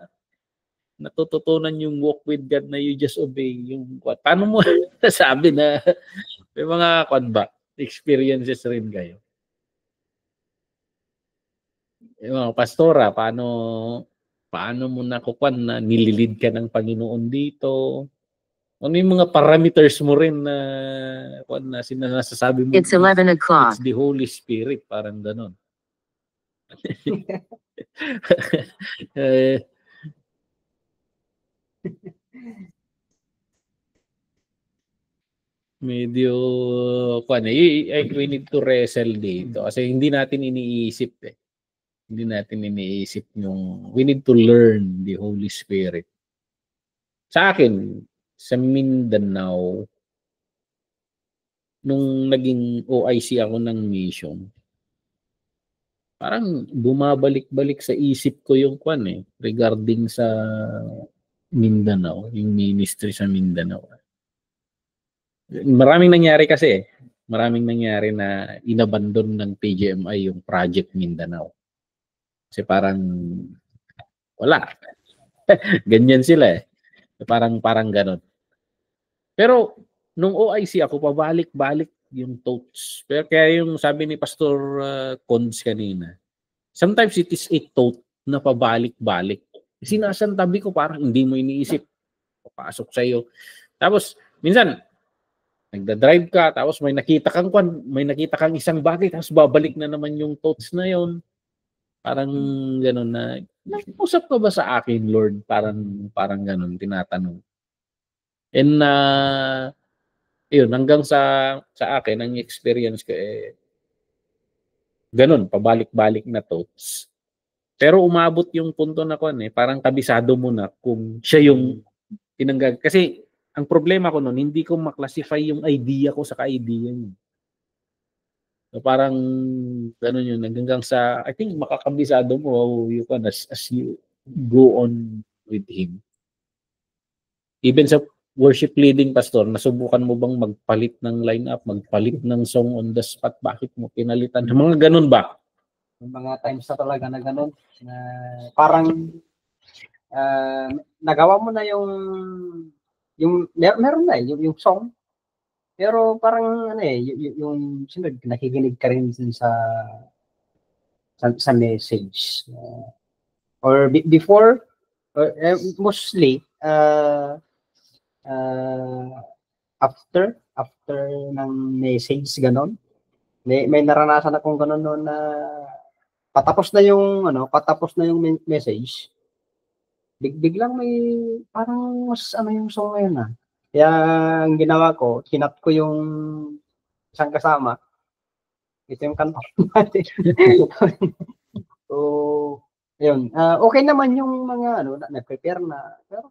natututunan yung walk with God na you just obey yung paano mo sabi na may mga ba? Experiences rin kayo? Yung mga pastora, paano mo na nililid ka ng Panginoon dito? Ano yung mga parameters mo rin na sinasabi mo? It's 11 o'clock. It's the Holy Spirit, parang ganon. Medyo we need to wrestle dito kasi hindi natin iniisip Hindi natin iniisip we need to learn the Holy Spirit. Sa akin, sa Mindanao, nung naging OIC ako ng mission, parang bumabalik-balik sa isip ko yung regarding sa Mindanao, yung ministry sa Mindanao. Maraming nangyari kasi. Maraming nangyari na inabandon ng PGMI yung Project Mindanao. Kasi parang wala. Ganyan sila Parang ganon. Pero nung OIC ako, pabalik-balik yung thoughts. Pero kaya yung sabi ni Pastor Cons kanina, sometimes it is a thought na pabalik-balik. Sinasantabi ko parang hindi mo iniisip. Papasok sa'yo. Tapos, minsan, nagda-drive ka, tapos may nakita kang isang bagay, tapos babalik na naman yung thoughts na yon. Parang gano'n na, nag-usap ka ba sa akin, Lord? Parang gano'n, tinatanong. And yun, hanggang sa akin, ang experience ko gano'n, pabalik-balik na thoughts. Pero umabot yung punto na parang kabisado mo na kung siya yung tinanggag. Kasi, ang problema ko noon, hindi ko maklasify yung idea ko sa ka-idea niya. So parang gano'n yun, hanggang sa, I think makakabisado mo you can as you go on with Him. Even sa worship leading, Pastor, nasubukan mo bang magpalit ng lineup, magpalit ng song on the spot? Bakit mo pinalitan? Mga ganun ba? Yung mga times na talaga na gano'n, na parang nagawa mo na yung meron na yung song, pero parang yung sunod nakikinig ka rin sa message, or before, or mostly after ng message ganon, may naranasan akong ganon noon na patapos na yung message, biglang may parang mas yung song ngayon Kaya ang ginawa ko, kinat ko yung isang kasama. Ito yung kanta natin. So, yun. Okay naman yung mga na-prepare na. Pero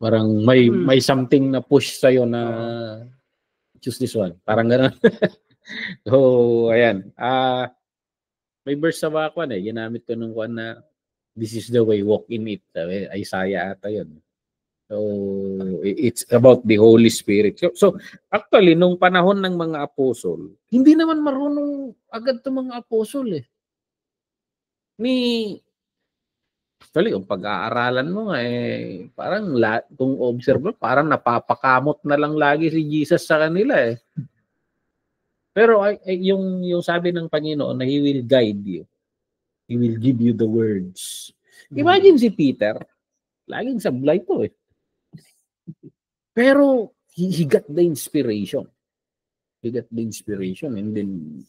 parang may something na push sa'yo na choose this one. Parang gano'n. So, ayan. May verse sa Bakwan ginamit ko nung na this is the way, walk in it. Isaiah ata yun. So, it's about the Holy Spirit. So actually, nung panahon ng mga apostol, hindi naman marunong agad itong mga apostol Actually, kung pag-aaralan mo parang kung observe mo, parang napapakamot na lang lagi si Jesus sa kanila Pero yung sabi ng Panginoon na He will guide you. He will give you the words. Imagine si Peter, laging sablay to Pero he got the inspiration. He got the inspiration and then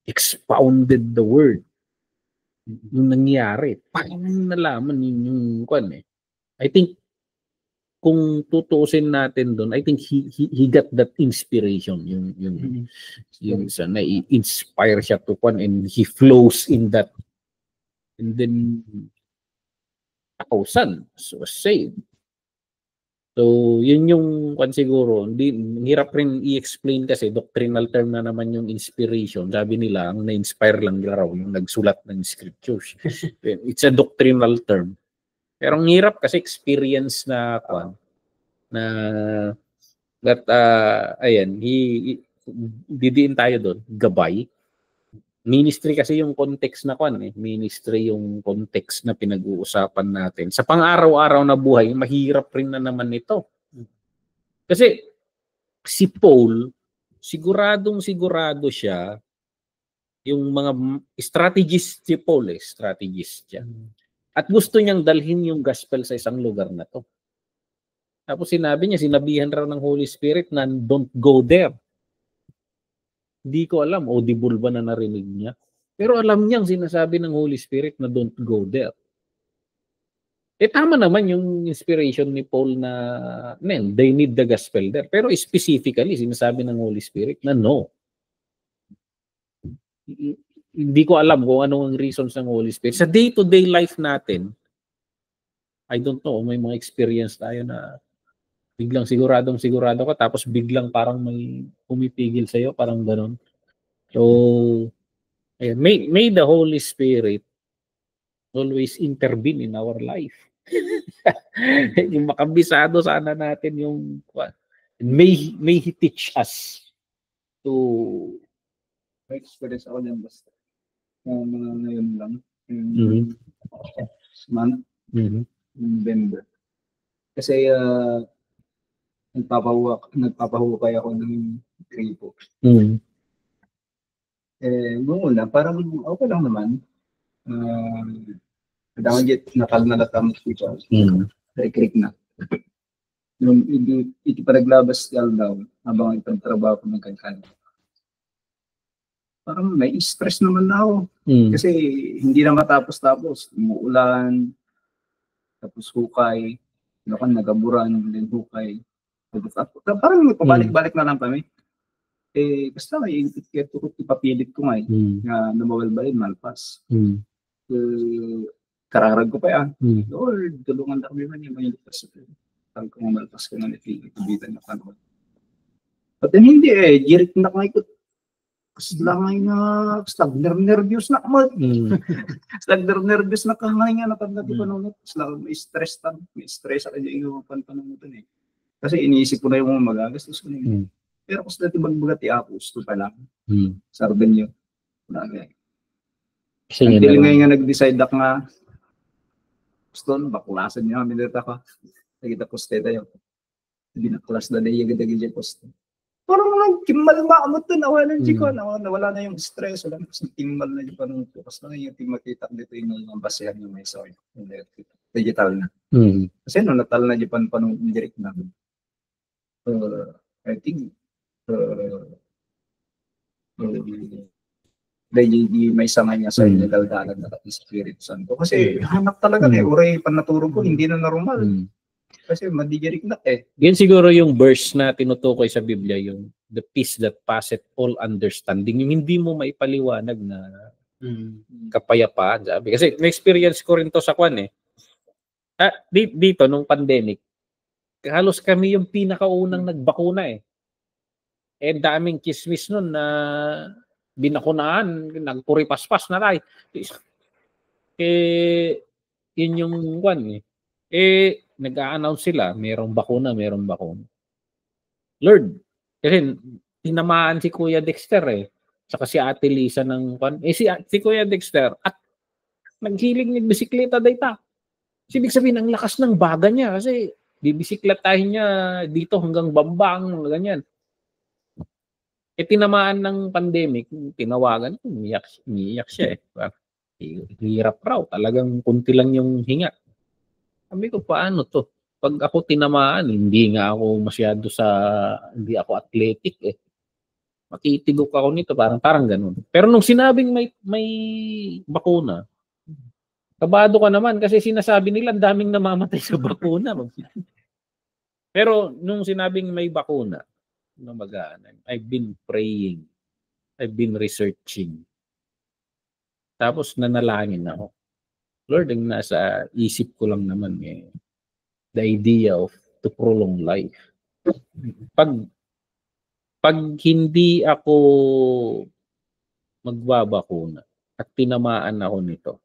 expounded the word. Yung nangyari. Paano nalaman yung I think kung tutuusin natin doon, I think he got that inspiration. Yung isa na i-inspire siya to and he flows in that. And then 1,000 was saved. So, yun yung siguro, hirap rin i-explain kasi doctrinal term na naman yung inspiration. Sabi nila, ang na-inspire lang nila raw yung nagsulat ng scriptures. It's a doctrinal term. Pero ang hirap kasi experience na na that ayan, didiin tayo doon, gabay. Ministry kasi yung context na ministry yung context na pinag-uusapan natin. Sa pang-araw-araw na buhay, mahirap rin na naman ito. Kasi si Paul, sigurado siya yung mga strategist si Paul strategist siya. At gusto niyang dalhin yung gospel sa isang lugar na to. Tapos sinabihan raw ng Holy Spirit na don't go there. Hindi ko alam, audible ba na narinig niya? Pero alam niyang sinasabi ng Holy Spirit na don't go there. Tama naman yung inspiration ni Paul na, they need the gospel there. Pero specifically, sinasabi ng Holy Spirit na no. Hindi ko alam kung ano ang reasons ng Holy Spirit. Sa day-to-day life natin, I don't know, may mga experience tayo na biglang sigurado ka, tapos biglang parang may pumipigil sa'yo, parang ganon. So, ayan, may the Holy Spirit always intervene in our life. Yung makabisado sana natin yung may He teach us to experience ako dyan basta. Mga ngayon lang. Month. November. Kasi nagpapahukay ako ng gripo. Noong una, parang okay lang naman. Kadang nakalnalatang siya. Rekrik na. Nung iti panaglabas daw habang ipagtrabaho ko ng kankan. Parang may stress naman na ako. Kasi hindi na matapos-tapos. Umuulan, tapos hukay, nagaburan, then hukay. Parang pabalik-balik na lang kami. Basta ipapilit ko nga na namawal-balin, malpas. Kararag ko pa yan. Lord, tulungan na kami man yung mga lipas. Sabi ko malpas ko na itibitan na panahon. But then hindi jirit na kang ikot. Slangay na, stagner-nervyos na kamad. Stagner-nervyos na kamay nga, napagdati pa nung may stress tan. May stress ako yung panpanunutan Kasi iniisip ko na yung mga magagastos ko na yun. Pero kung dati magbagat i-apos, ito pa lang. Sardan yun. Until ngayon nga nag-decide ako nga, gusto baklasan niya, minita ko. Nagita poste tayo. Hindi na class na na yung ganda-ganda poste. Parang nagkimalma mo ito, nawala na yung stress, wala na kasi timal na yung panong focus na yung makita dito yung mga basehan yung may soy, digital na. Kasi no, natal na yung panong direct na. I think, may sama niya sa inagaldaan na Spirit Santo. Kasi hanap talaga uray panaturo ko, hindi na normal. Kasi madigirik na Yan siguro yung verse na tinutukoy sa Biblia, yung the peace that passeth all understanding. Yung hindi mo maipaliwanag na kapayapaan. Sabi. Kasi na-experience ko rin to sa dito, nung pandemic, halos kami yung pinakaunang nagbakuna daming chismis nun na binakunaan, nagpuripaspas na tayo. Yun yung nag-a-announce sila, merong bakuna. Lord, kasi tinamaan si Kuya Dexter saka si Ate Lisa ng si Kuya Dexter at naghiling ng bisikleta dayta. Ibig sabihin, ang lakas ng baga niya kasi bibisikletahin niya dito hanggang Bambang, ganyan. Tinamaan ng pandemic, tinawagan, umiyak siya Hirap raw, talagang kunti lang yung hinga. Sabi ko, paano to? Pag ako tinamaan, hindi ako athletic Matitigok ako nito, parang ganun. Pero nung sinabing may bakuna, kabado ka naman kasi sinasabi nila ang daming namamatay sa bakuna. Pero nung sinabing may bakuna, I've been praying. I've been researching. Tapos nanalangin ako. Lord, ang nasa isip ko lang naman the idea of to prolong life. Pag hindi ako magbabakuna at tinamaan ako nito,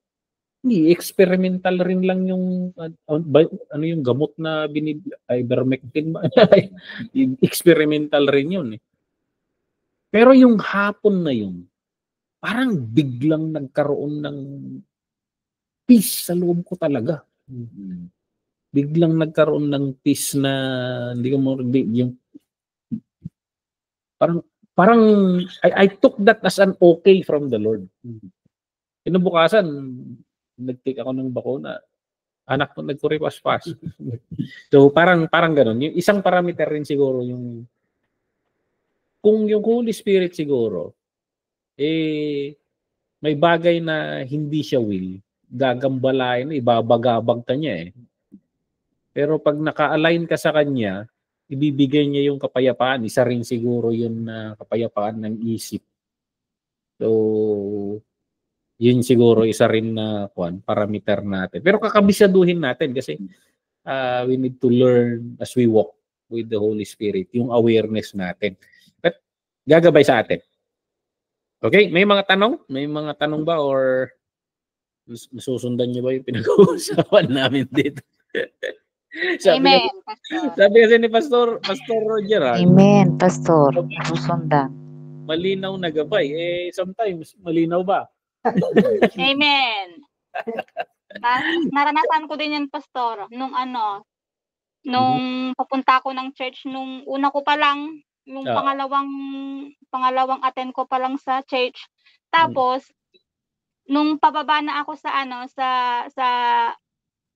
experimental rin lang yung ano yung gamot na ivermectin ba? Experimental rin yun eh. Pero yung hapon na yun, parang biglang nagkaroon ng peace sa loob ko talaga. Biglang nagkaroon ng peace na hindi ko mo yung parang I took that as an okay from the Lord. Kinabukasan, nag-take ako ng bakuna. Anak ko nagkuripas-pas. So parang ganun. Yung isang parameter rin siguro yung kung yung Holy Spirit siguro may bagay na hindi siya will, gagambalain, ibabagabag ka niya eh. Pero pag naka-align ka sa kanya, ibibigay niya yung kapayapaan. Isa rin siguro yun na kapayapaan ng isip. So yun siguro isa rin na parameter natin. Pero kakabisaduhin natin kasi we need to learn as we walk with the Holy Spirit, yung awareness natin. But gagabay sa atin. Okay? May mga tanong? May mga tanong ba or nasusundan niyo ba yung pinag-uusapan namin dito? Amen, Pastor. Sabi kasi ni Pastor Roger. Amen, Pastor. Nasusundan. Malinaw na gabay. Sometimes, malinaw ba? Amen. Naranasan ko din yan, Pastor. Nung papunta ko ng church, nung una ko pa lang, yung pangalawang attend ko pa lang sa church. Tapos, nung pababa na ako sa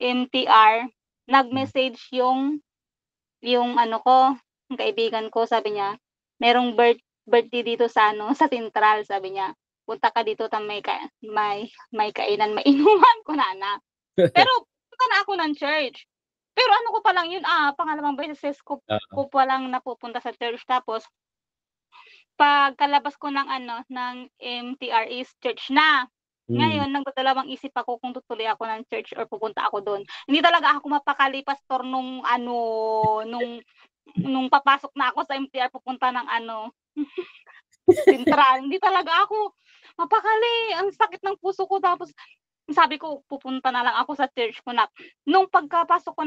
MTR, nag-message yung kaibigan ko, sabi niya, merong birthday dito sa Central, sabi niya. Punta ka dito may kainan, may inuman ko na. Pero punta na ako ng church. Pero ko pa lang yun, pangalawang beses ko pa lang napupunta sa church. Tapos pagkalabas ko ng MTR is church na. Ngayon, nagdadalawang isip ako kung tutuloy ako ng church or pupunta ako doon. Hindi talaga ako mapakali, Pastor, nung papasok na ako sa MTR pupunta ng Central. Hindi talaga ako mapakali. Ang sakit ng puso ko. Tapos sabi ko, pupunta na lang ako sa church ko na. Nung pagkapasok ko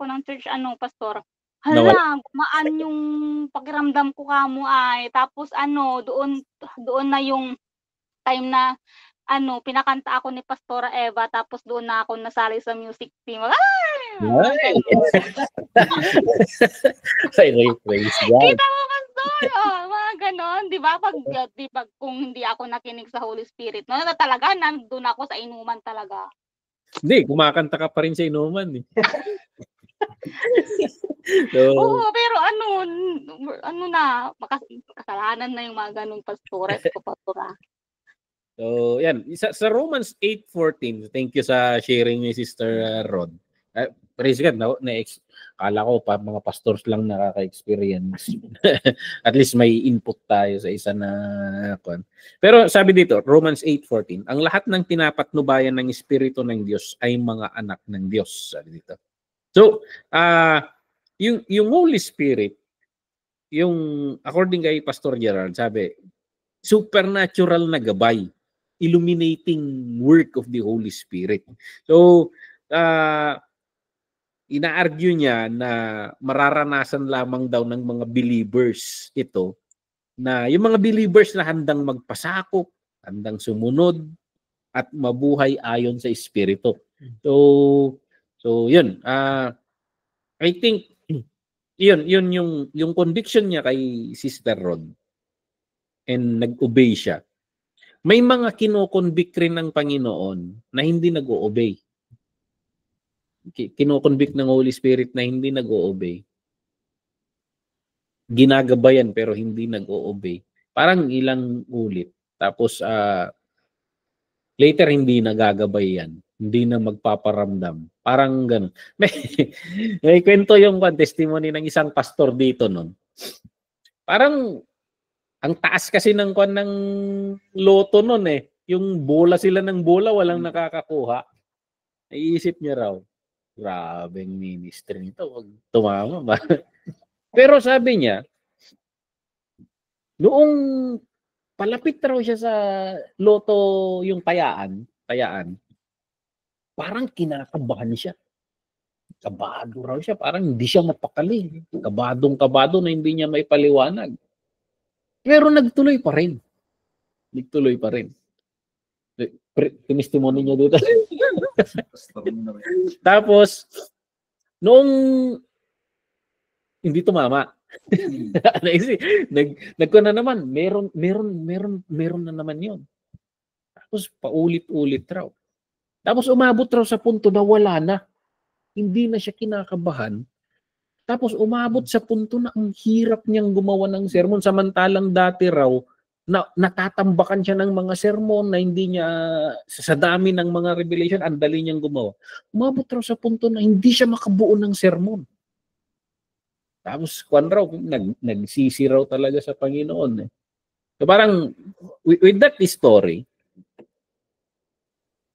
ng church, Pastor, gumaan yung pakiramdam ko kamo ay. Tapos doon na yung time na pinakanta ako ni Pastora Eva, tapos doon na ako nasali sa music team. Praise God. Kita mo, Pastor, mga ganon, di ba? Pag kung hindi ako nakinig sa Holy Spirit, na talaga, nandun ako sa inuman talaga. Hindi, kumakanta ka pa rin sa inuman eh. Oo, pero kasalanan na yung mga ganong pastores ko, Pastora. So, yan. Sa Romans 8:14, thank you sa sharing ni Sister Rod. Praise God, kala ko pa mga pastors lang nakaka-experience. At least may input tayo sa isa na kwan. Pero sabi dito, Romans 8:14, ang lahat ng tinapatnubayan ng Espiritu ng Diyos ay mga anak ng Diyos. Sabi dito. So, yung Holy Spirit, yung according kay Pastor Gerald, sabi, supernatural na gabay, illuminating work of the Holy Spirit. So, ina-argue niya na mararanasan lamang daw ng mga believers ito, na yung mga believers na handang magpasakop, handang sumunod, at mabuhay ayon sa Espiritu. So yun. I think yun yung conviction niya kay Sister Rod, and nag-obey siya. May mga kino-convict rin ng Panginoon na hindi nag-o-obey. Kino-convict ng Holy Spirit na hindi nag-o-obey. Ginagabayan pero hindi nag-o-obey. Parang ilang ulit. Tapos later hindi nagagabay yan. Hindi na magpaparamdam. Parang ganun. May kwento yung testimony ng isang pastor dito nun. Parang ang taas kasi ng loto nun eh. Yung bola sila ng bola, walang nakakakuha. Naiisip niya raw, Grabe ang ministry nito. Wag tumama ba? Pero sabi niya, noong palapit raw siya sa loto yung tayaan, parang kinakabahan siya. Kabado raw siya. Parang hindi siya mapakali. Kabadong-kabado na hindi niya may paliwanag. Pero nagtuloy pa rin. Nagtuloy pa rin. Tinistimony niya dito. Tapos, noong hindi tumama. Nagko na naman, meron na naman 'yon. Tapos paulit-ulit raw. Tapos umabot raw sa punto na wala na. Hindi na siya kinakabahan. Tapos umabot sa punto na ang hirap niyang gumawa ng sermon samantalang dati raw natatambakan siya ng mga sermon na hindi niya sa dami ng mga revelation ang dali niyang gumawa. Umabot raw sa punto na hindi siya makabuo ng sermon. Tapos kwan raw nagsisi raw talaga sa Panginoon. So parang with that story,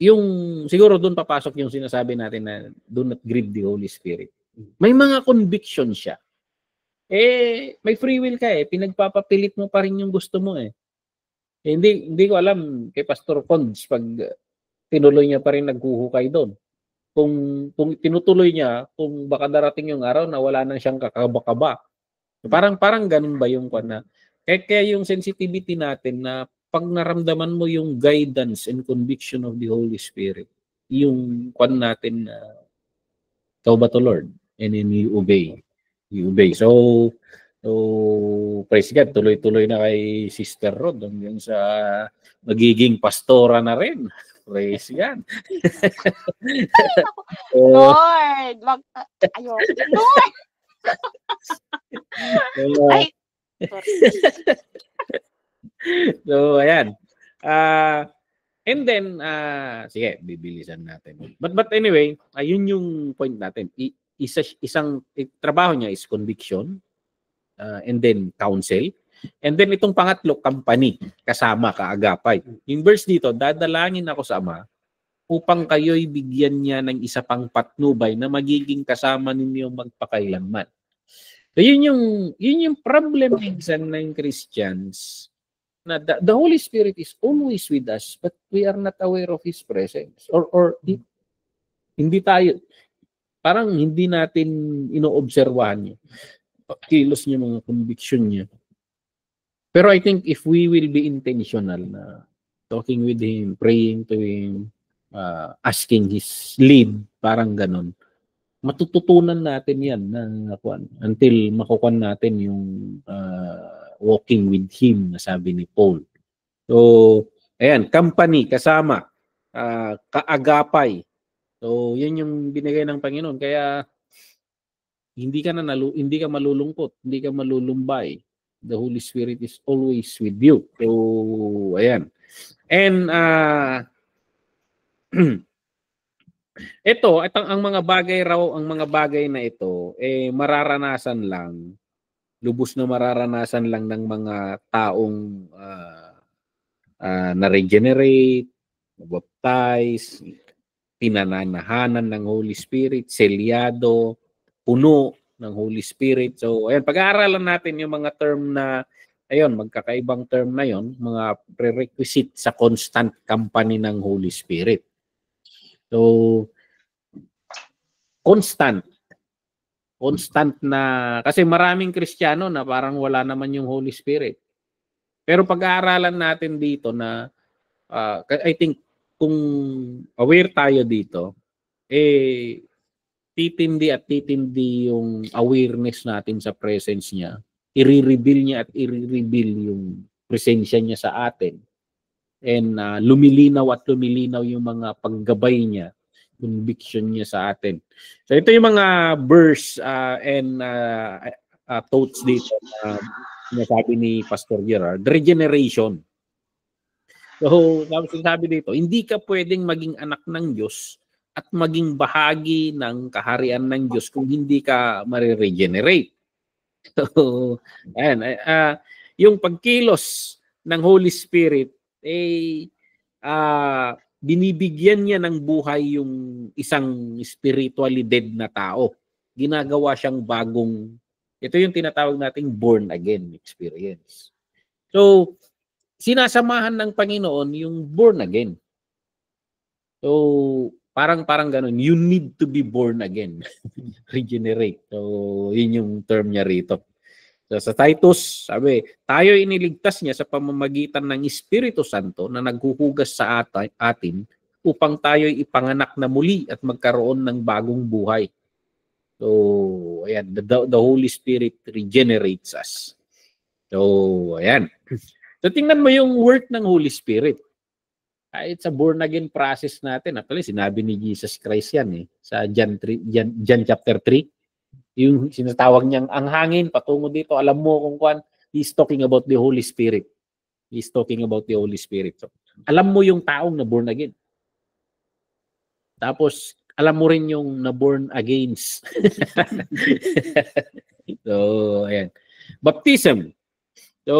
yung siguro doon papasok yung sinasabi natin na do not grieve the Holy Spirit. May mga conviction siya. May free will ka pinagpapapilit mo pa rin yung gusto mo hindi ko alam kay Pastor Cons pag tinuloy niya pa rin naghuhukay doon. Kung tinutuloy niya, kung baka darating yung araw na wala na siyang kakaba-kaba. Parang ganun ba yung kwan na kaya yung sensitivity natin na pag naramdaman mo yung guidance and conviction of the Holy Spirit, yung kwan natin na ikaw ba to Lord? And then you obey. You obey. So praise God, tuloy-tuloy na kay Sister Rod hanggang sa magiging pastora na rin. Praise God. Lord, ayoko. Lord! Ay, so, ayan. And then, sige, bibilisan natin. But anyway, ayun yung point natin. Isang trabaho niya is conviction, and then counsel. And then itong pangatlo, company, kasama, kaagapay. Yung verse dito, dadalangin ako sa Ama upang kayo'y bigyan niya ng isa pang patnubay na magiging kasama ninyo magpakailanman. So yun yung problem minsan ng Christians na the Holy Spirit is always with us but we are not aware of His presence. Or hindi tayo, parang hindi natin inoobserbahan niya. Kilos niya, mga conviction niya. Pero I think if we will be intentional na talking with Him, praying to Him, asking His lead, parang ganon, matututunan natin yan na until makukuha natin yung walking with Him na sabi ni Paul. So, ayan, company, kasama, kaagapay. So, yan yung binigay ng Panginoon. Kaya, hindi ka malulungkot, hindi ka malulumbay. The Holy Spirit is always with you. So, ayan. And, ang mga bagay na ito, mararanasan lang, lubos na mararanasan lang ng mga taong na-regenerate, baptize, pinananahanan ng Holy Spirit, selyado, puno ng Holy Spirit. So, ayan, pag-aaralan natin yung mga term na, ayun, magkakaibang term na yon, mga prerequisite sa constant company ng Holy Spirit. So, constant na, kasi maraming Kristiyano na parang wala naman yung Holy Spirit. Pero pag-aaralan natin dito na, I think, kung aware tayo dito, titindi yung awareness natin sa presence niya. I-reveal niya at i-reveal yung presensya niya sa atin. And lumilinaw yung mga paggabay niya, conviction niya sa atin. So ito yung mga verse and thoughts dito na sabi ni Pastor Gerard, regeneration. So sabi dito, hindi ka pwedeng maging anak ng Diyos at maging bahagi ng kaharian ng Diyos kung hindi ka mariregenerate. So, ayan, yung pagkilos ng Holy Spirit, binibigyan niya ng buhay yung isang spiritually dead na tao. Ginagawa siyang bagong, ito yung tinatawag nating born again experience. So, sinasamahan ng Panginoon yung born again. So, parang ganun, you need to be born again. Regenerate. So, yun yung term niya rito. So, sa Titus, sabi, tayo iniligtas niya sa pamamagitan ng Espiritu Santo na naghuhugas sa atin upang tayo ipanganak na muli at magkaroon ng bagong buhay. So, ayan, the Holy Spirit regenerates us. So, ayan. So, tingnan mo yung work ng Holy Spirit. It's a born again process natin. Actually, sinabi ni Jesus Christ yan sa John chapter 3. Yung sinatawag niyang ang hangin patungo dito, alam mo kung kuan, he's talking about the Holy Spirit. He's talking about the Holy Spirit. So, alam mo yung taong na born again. Tapos, alam mo rin yung na born against. So, ayan. Baptism. So,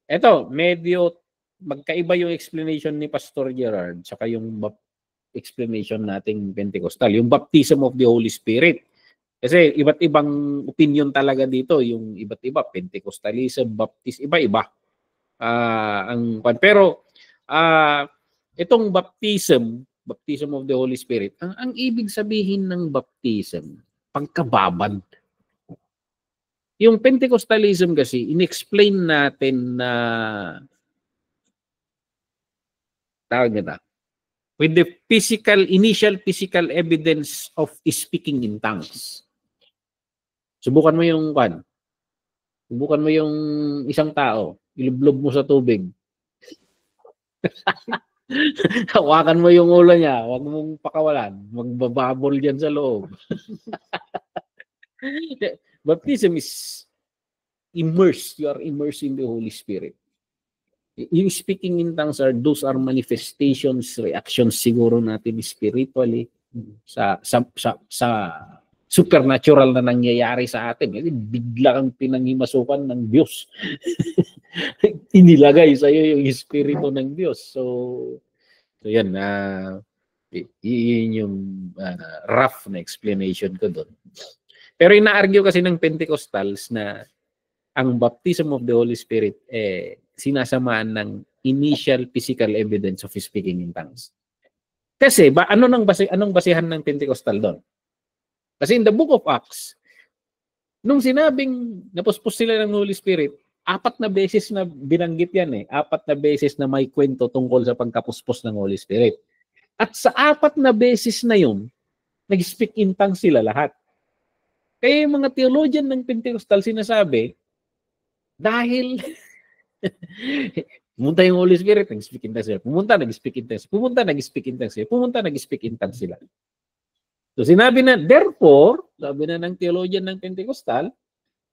eto, medyo magkaiba yung explanation ni Pastor Gerard saka yung explanation nating Pentecostal. Yung baptism of the Holy Spirit. Kasi iba't ibang opinion talaga dito, yung iba't iba, Pentecostalism, Baptist, iba-iba. Pero itong baptism of the Holy Spirit, ang ibig sabihin ng baptism, pagkababad. Yung Pentecostalism kasi, in-explain natin na tawag nila, with the initial physical evidence of speaking in tongues. Subukan mo yung Subukan mo yung isang tao, ilublob mo sa tubig. Hawakan mo yung ulo niya, huwag mong pakawalan, magbababol diyan sa loob. Baptism is immersed. You are immersed in the Holy Spirit. Yung speaking in tongues those are manifestations, reactions siguro natin spiritually sa supernatural na nangyayari sa atin. Bigla kang pinanghimasukan ng Diyos. Inilagay sa iyo yung espiritu ng Diyos. So yan, yun yung rough na explanation ko doon. Pero ina-argue kasi ng Pentecostals na ang baptism of the Holy Spirit sinasamaan ng initial physical evidence of speaking in tongues. Kasi anong basihan ng Pentecostal doon? Kasi in the book of Acts, nung sinabing napuspos sila ng Holy Spirit, 4 na beses na binanggit yan 4 na beses na may kwento tungkol sa pagkapuspos ng Holy Spirit. At sa 4 na beses na yun, nag-speak in tongues sila lahat. Kaya yung mga theologian ng Pentecostal sinasabi, dahil pumunta yung Holy Spirit, nag-speak in tongues sila. Pumunta, nag-speak in tongues. Pumunta, nag-speak in tongues sila. Pumunta, nag-speak in tongues sila. So sinabi na, therefore, sabi na ng theologian ng Pentecostal,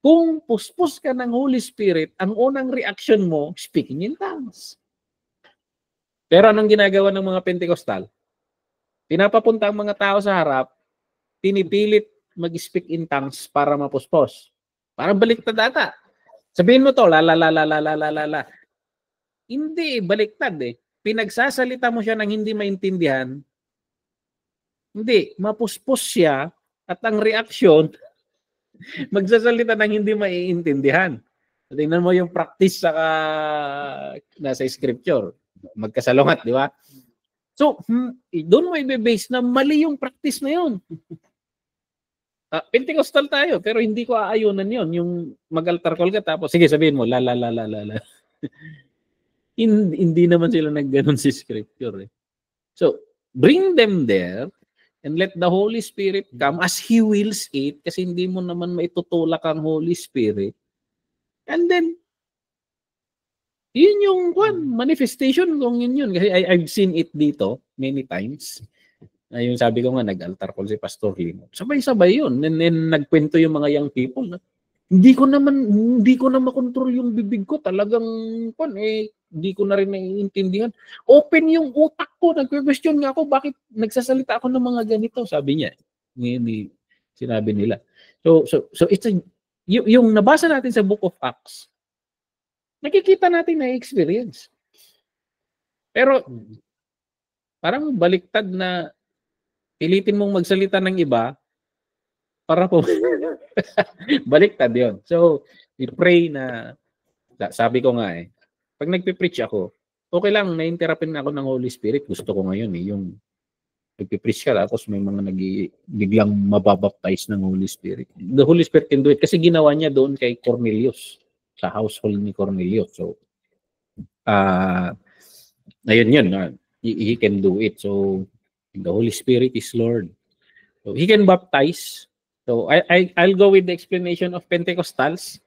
kung puspos ka ng Holy Spirit, ang unang reaction mo, speaking in tongues. Pero anong ginagawa ng mga Pentecostal? Pinapapunta ang mga tao sa harap, pinipilit mag-speak in tongues para mapuspos. Parang baliktad ata. Sabihin mo to, la. Hindi, baliktad Pinagsasalita mo siya ng hindi maintindihan, hindi, mapuspos siya at ang reaksyon, magsasalita ng hindi maiintindihan. Tingnan mo yung practice sa nasa scripture. Magkasalungat, di ba? So, doon mo i-base na mali yung practice na yun. Pentecostal tayo, pero hindi ko aayunan yun. Yung mag-altar call ka, tapos, sige, sabihin mo, la. Hindi naman sila nagganon si scripture. So, bring them there, and let the Holy Spirit come as He wills it, kasi hindi mo naman maitutulak ang Holy Spirit. And then, yun yung manifestation kung yun. Kasi I've seen it dito many times. Yung sabi ko nga, nag-altar call si Pastor Lino. Sabay-sabay yun. And then, nagkwento yung mga young people na, hindi ko na makontrol yung bibig ko. Talagang, hindi ko na rin naiintindihan. Open yung utak ko. Nag-question nga ako, bakit nagsasalita ako ng mga ganito? Sabi niya. Sinabi nila. So it's yung nabasa natin sa Book of Acts, nakikita natin na experience. Pero, Parang baliktad na pilitin mong magsalita ng iba para po baliktad 'yon. So, we pray na sabi ko nga pag nagpe-preach ako, okay lang na-interruptin ako ng Holy Spirit. Gusto ko ngayon yung nagpe-preach ka tapos may mga biglang mababaptize ng Holy Spirit. The Holy Spirit can do it kasi ginawa niya doon kay Cornelius sa household ni Cornelius. So, ayun yun. He can do it. So, the Holy Spirit is Lord. So, He can baptize. So, I'll go with the explanation of Pentecostals.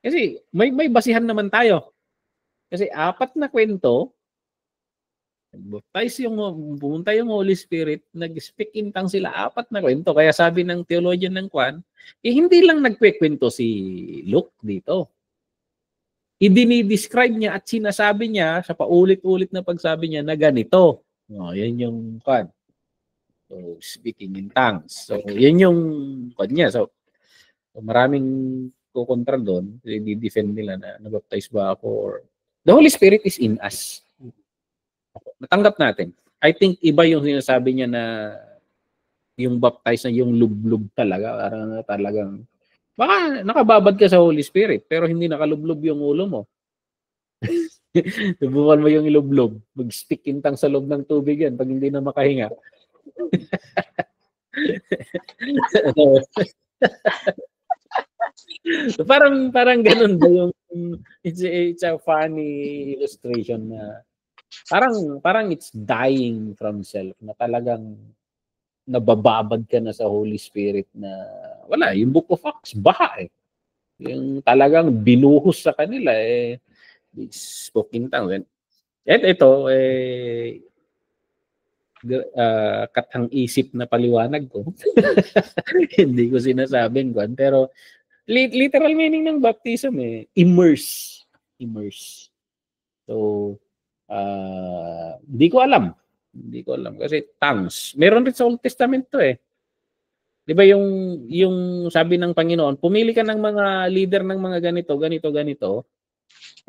Kasi may basihan naman tayo. Kasi 4 na kwento, baptize pumunta yung Holy Spirit, nag-speak in tongues sila, 4 na kwento. Kaya sabi ng theologian ng Kwan, hindi lang nagkwekwento si Luke dito. Idini-describe niya at sinasabi niya sa paulit-ulit na pagsabi niya na ganito. Yan yung Kwan. So, speaking in tongues. So, yan yung Kwan niya. So maraming kukontra doon, i-defend nila na nabaptize ba ako or the Holy Spirit is in us. Natanggap natin. I think iba yung sinasabi niya na yung baptize na yung lublub talaga. Talagang baka nakababad ka sa Holy Spirit pero hindi nakalublob yung ulo mo. Subukan mo yung ilublob. Mag-speak in tongues sa loob ng tubig yan pag hindi na makahinga. So, parang ganun ba yung it's a funny illustration na parang it's dying from self na talagang nabababad ka na sa Holy Spirit na wala, yung Book of Acts baha yung talagang binuhos sa kanila spoke in tongues. At ito katang isip na paliwanag ko. Hindi ko sinasabing ko pero literal meaning ng baptism immerse. So hindi ko alam kasi tongues. Meron rin sa Old Testament to 'Di ba yung sabi ng Panginoon, pumili ka ng mga leader ng mga ganito.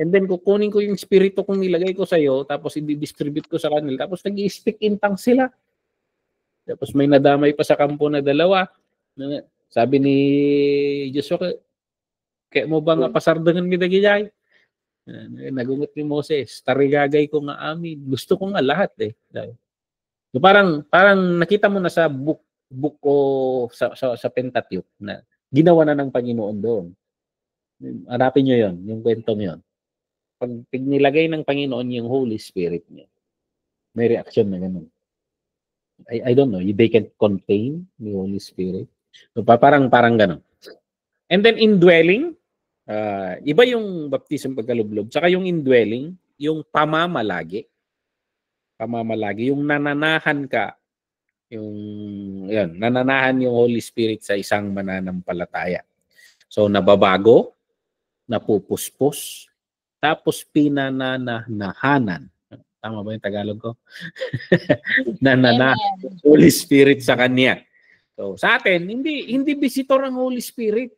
And then kukunin ko yung espiritu kong nilagay ko sa iyo, tapos i-distribute ko sa kanila, tapos nag-i-speak in tongues sila. Tapos may nadamay pa sa kampo na 2. Sabi ni Joshua, kaya mo ba nga pasardangan mi dagijay? Nagungot ni Moses, tarigagay ko nga amin. Gusto ko nga lahat So parang nakita mo na sa book o sa Pentateuch na ginawa na ng Panginoon doon. Hanapin niyo 'yon, yung kwentong 'yon. Pag nilagay ng Panginoon yung Holy Spirit niya, may reaction na ganun. I don't know, they can contain the Holy Spirit. So parang ganun. And then indwelling, iba yung baptism pagkalublob. Saka yung indwelling, yung pamamalagi, yung nananahan ka, nananahan yung Holy Spirit sa isang mananampalataya. So nababago, napupuspos, tapos pinananahanan. Tama ba yung Tagalog ko? Nananahan Holy Spirit sa kanya. So sa atin, hindi visitor ang Holy Spirit.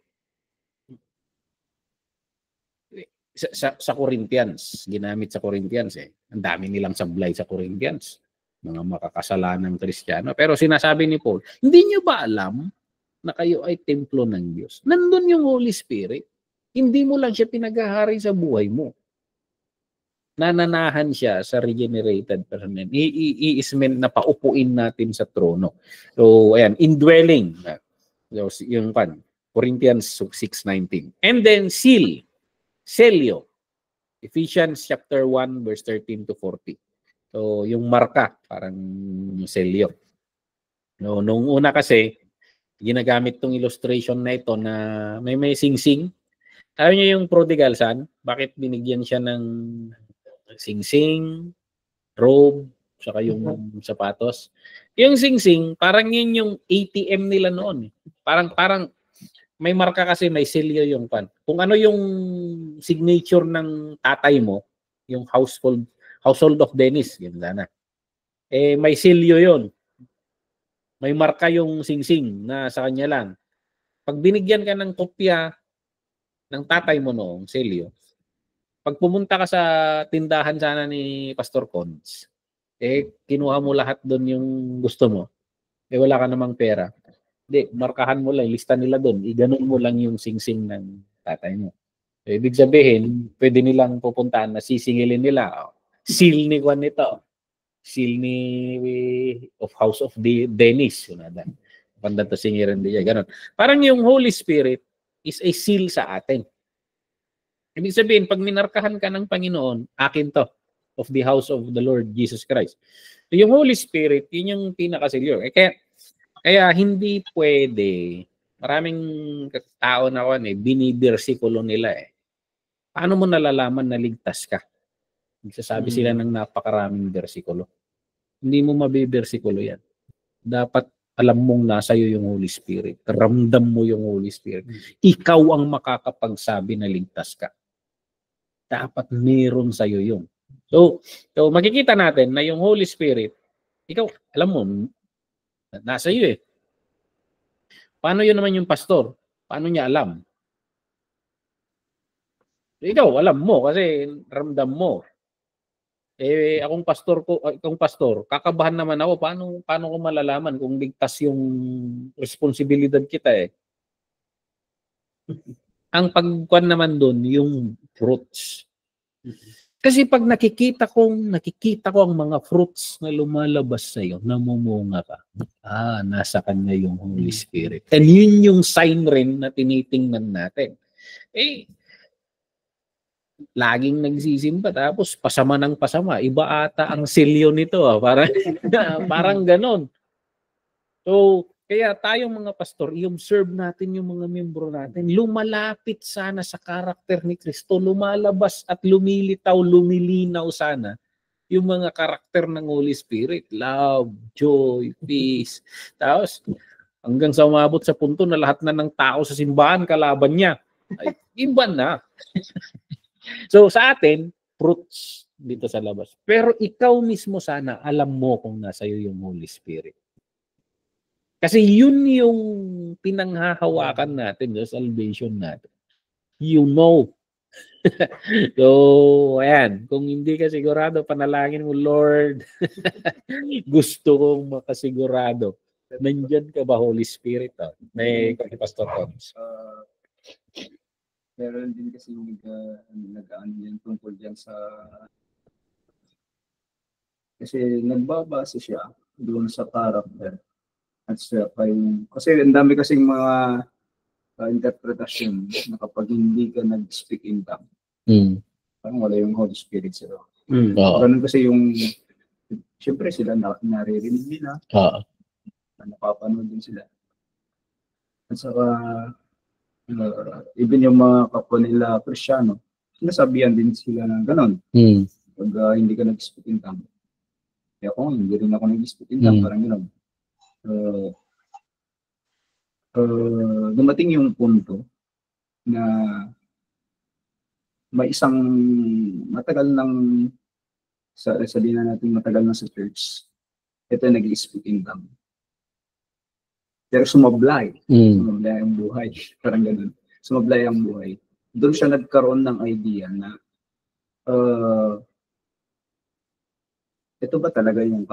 Sa Corinthians, ginamit sa Corinthians Ang dami nilang sablay sa Corinthians. Mga makakasalanang Kristiyano. Pero sinasabi ni Paul, hindi niyo ba alam na kayo ay templo ng Diyos? Nandun yung Holy Spirit. Hindi mo lang siya pinag-ahari sa buhay mo. Nananahan siya sa regenerated person. Is meant na paupuin natin sa trono. So, ayan, indwelling. So, yung Corinthians 6:19. And then, seal. Selyo. Ephesians chapter 1, verse 13 to 40. So, yung marka, parang selyo. No, nung una kasi, ginagamit tong illustration na ito na may sing-sing. Sabi niyo yung prodigal son, bakit binigyan siya ng sing-sing, robe, saka yung sapatos? Yung sing-sing, parang yun yung ATM nila noon. Parang may marka kasi, may selyo yung pan. Kung ano yung signature ng tatay mo, yung household of Dennis, yun sana. May selyo yun. May marka yung sing-sing na sa kanya lang. Pag binigyan ka ng kopya ng tatay mo noong selyo, pag pumunta ka sa tindahan sana ni Pastor Cons, kinuha mo lahat doon yung gusto mo. Wala ka namang pera. Hindi, markahan mo lang, lista nila doon. Iganon mo lang yung sing-sing ng tatay mo. Ibig sabihin, pwede nilang pupuntahan na sisingilin nila. Seal ni Juan nito. Seal ni of House of Dennis. Yun na. Panda to singiran diya. Ganon. Parang yung Holy Spirit is a seal sa atin. Ibig sabihin, pag minarkahan ka ng Panginoon, akin to, of the house of the Lord Jesus Christ. So, yung Holy Spirit, yun yung pinakasilyo. Kaya hindi pwede, maraming tao na binibersikulo nila Paano mo nalalaman na ligtas ka? Nagsasabi sila ng napakaraming bersikulo. Hindi mo mabibersikulo yan. Dapat alam mong nasa iyo yung Holy Spirit. Ramdam mo yung Holy Spirit. Ikaw ang makakapagsabi na ligtas ka. Dapat meron sa iyo yun. So makikita natin na yung Holy Spirit, ikaw, alam mo, nasa iyo Paano yun naman yung pastor? Paano niya alam? Ikaw, alam mo kasi ramdam mo. Akong pastor, kakabahan naman ako. Paano ko malalaman kung ligtas yung responsibilidad kita Ang pagkuan naman doon, yung fruits. Kasi pag nakikita ko ang mga fruits na lumalabas sa iyo, namumunga ka. Nasa kanya yung Holy Spirit. And yun yung sign rin na tinitingnan natin. Laging nagsisimba tapos pasama ng pasama. Iba ata ang silyo nito. Parang ganon. So, kaya tayong mga pastor, i-observe natin yung mga membro natin. Lumalapit sana sa karakter ni Kristo. Lumalabas at lumilitaw, lumilinaw sana yung mga karakter ng Holy Spirit. Love, joy, peace. Tapos, hanggang sa umabot sa punto na lahat na ng tao sa simbahan kalaban niya. Ay, iba na. So, sa atin, fruits dito sa labas. Pero ikaw mismo sana, alam mo kung nasa iyo yung Holy Spirit. Kasi yun yung pinanghahawakan natin sa salvation natin. You know. So, ayan. Kung hindi ka sigurado, panalangin mo, Lord, gusto kong makasigurado. Nandyan ka ba, Holy Spirit? May Pastor Thomas. Meron din kasi nag-ano yan tungkol dyan sa... Kasi nagbabase siya doon sa character. At siya kasi ang dami kasing mga interpretasyon na kapag hindi ka nag-speak in tongue, parang wala yung Holy Spirit sila. Ganun kasi yung, siyempre sila naririnig nila, napapanood din sila. At saka, even yung mga kapwa nila Kristiyano, sinasabihan din sila ng ganun. Pag hindi ka nag-speak in tongue. Kaya kung hindi rin ako nag-speak in tongue, parang ganun. Dumating yung punto na may isang matagal ng sabihin na natin matagal na sa church, ito nag-speak in tongue. Pero sumablay ang buhay. Parang ganun. Sumablay ang buhay. Doon siya nagkaroon ng idea na ito ba talaga yung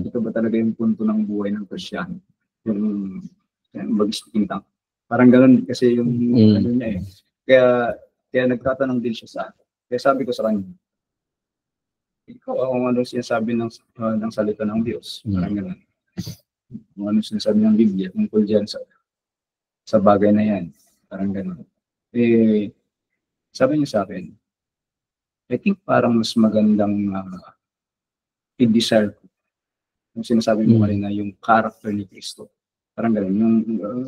ito ba talaga yung punto ng buhay ng Kristiyano? Yung mag-speak in tongue. Parang ganun kasi yung ano niya Kaya nagtatanong din siya sa akin. Kaya sabi ko sa kanya, ikaw kung ano sinasabi ng salita ng Diyos. Parang ganun. Kung ano sinasabi ng Biblia tungkol dyan sa bagay na yan. Parang ganun. Sabi niya sa akin, I think parang mas magandang i-desire ko. Yung sinasabi mo kanina, yung character ni Kristo. Parang ganun. Yung,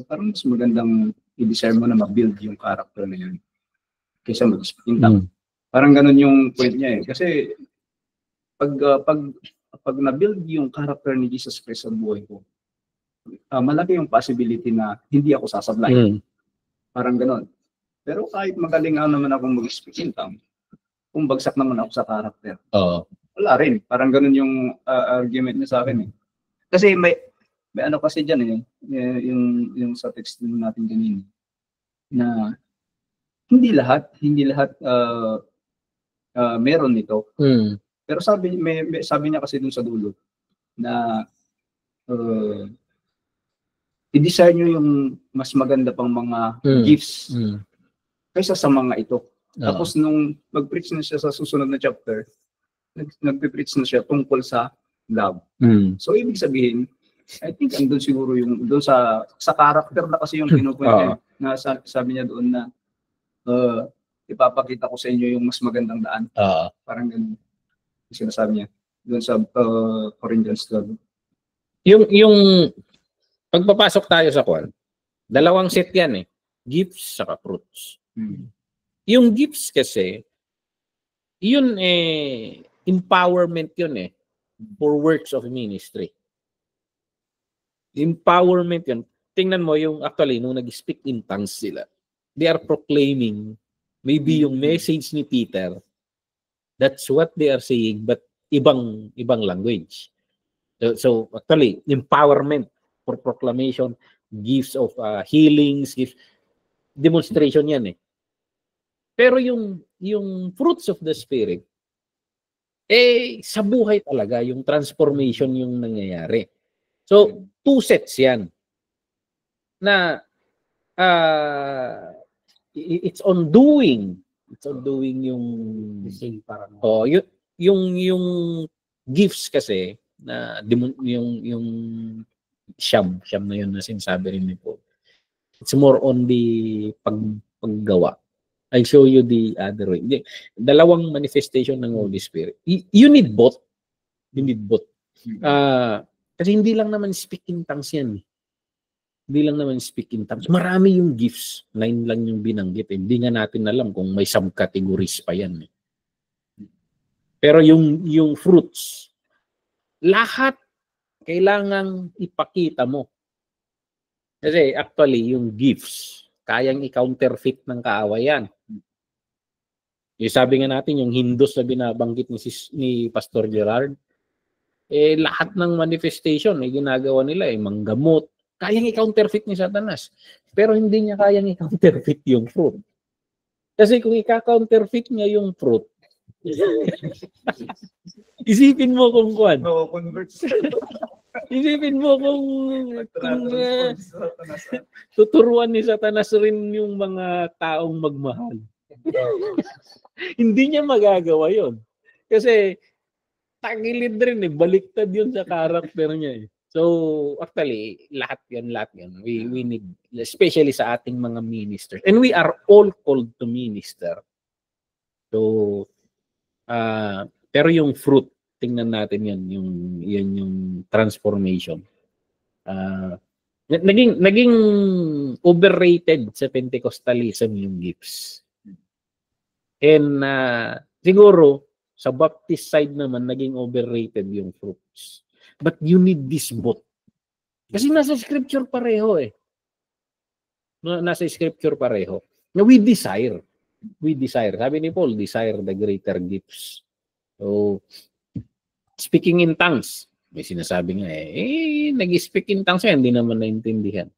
parang mas magandang i-desire mo na ma-build yung character na yun kaysa mag-speak in tongue. Parang ganun yung point niya Kasi pag na-build yung character ni Jesus Christ sa buhay ko, malaki yung possibility na hindi ako sasablay. Parang ganun. Pero kahit magaling naman akong mag-speak in tongue, kung bagsak naman ako sa character, wala rin. Parang ganun yung argument niya sa akin Kasi may ano kasi dyan yung sa text natin kanina, na hindi lahat meron nito. Pero sabi niya kasi dun sa dulo na i-desire nyo yung mas maganda pang mga gifts kaysa sa mga ito. Tapos nung mag-preach na siya sa susunod na chapter, nag-preach na siya tungkol sa love. So ibig sabihin, I think andun siguro yung doon sa character na kasi yung kinukwento na sabi niya doon na ipapakita ko sa inyo yung mas magandang daan. Parang ganun yung sinasabi niya doon sa Corinthians 12. Yung pagpapasok tayo sa kwan, dalawang set yan eh. Gifts saka fruits. Yung gifts kasi, yun empowerment yun for works of ministry. Empowerment yun. Tingnan mo yung actually, nung nag-speak in tongues sila, they are proclaiming maybe yung message ni Peter, that's what they are saying, but ibang language. So actually, empowerment for proclamation, gifts of healings, gifts, demonstration yan Pero yung fruits of the Spirit, sa buhay talaga, yung transformation yung nangyayari. So, 2 sets yan. Na, it's on doing. It's on doing yung yung gifts kasi na yung siyam na yun na sinasabi rin ni Paul. It's more on the paggawa. I'll show you the other way. Dalawang manifestation ng Holy Spirit. You need both. You need both. Kasi hindi lang naman speaking tongues yan. Hindi lang naman speaking tongues. Marami yung gifts. 9 lang yung binanggit. Hindi nga natin alam kung may subcategories pa yan. Pero yung fruits, lahat kailangang ipakita mo. Kasi actually, yung gifts, kayang i-counterfeit ng kaawayan. Yung sabi nga natin, yung Hindus na binabanggit ni Pastor Gerard, lahat ng manifestation, ginagawa nila, manggamot. Kayang i-counterfeit ni Satanas. Pero hindi niya kayang i-counterfeit yung fruit. Kasi kung i-counterfeit niya yung fruit, isipin mo kung kuwan. Isipin mo kung tuturuan ni Satanas rin yung mga taong magmahal. Hindi niya magagawa yon. Kasi tagilid rin baliktad yun sa karakter niya So actually, lahat yan. We need, especially sa ating mga ministers. And we are all called to minister. So, pero yung fruit, tingnan natin yan yung transformation. Naging overrated sa Pentecostalism yung gifts. And siguro, sa Baptist side naman, naging overrated yung fruits. But you need this both. Kasi nasa scripture pareho Nasa scripture pareho. Na we desire. Sabi ni Paul, desire the greater gifts. So, speaking in tongues, may sinasabi nga nag-speak in tongues hindi naman naintindihan.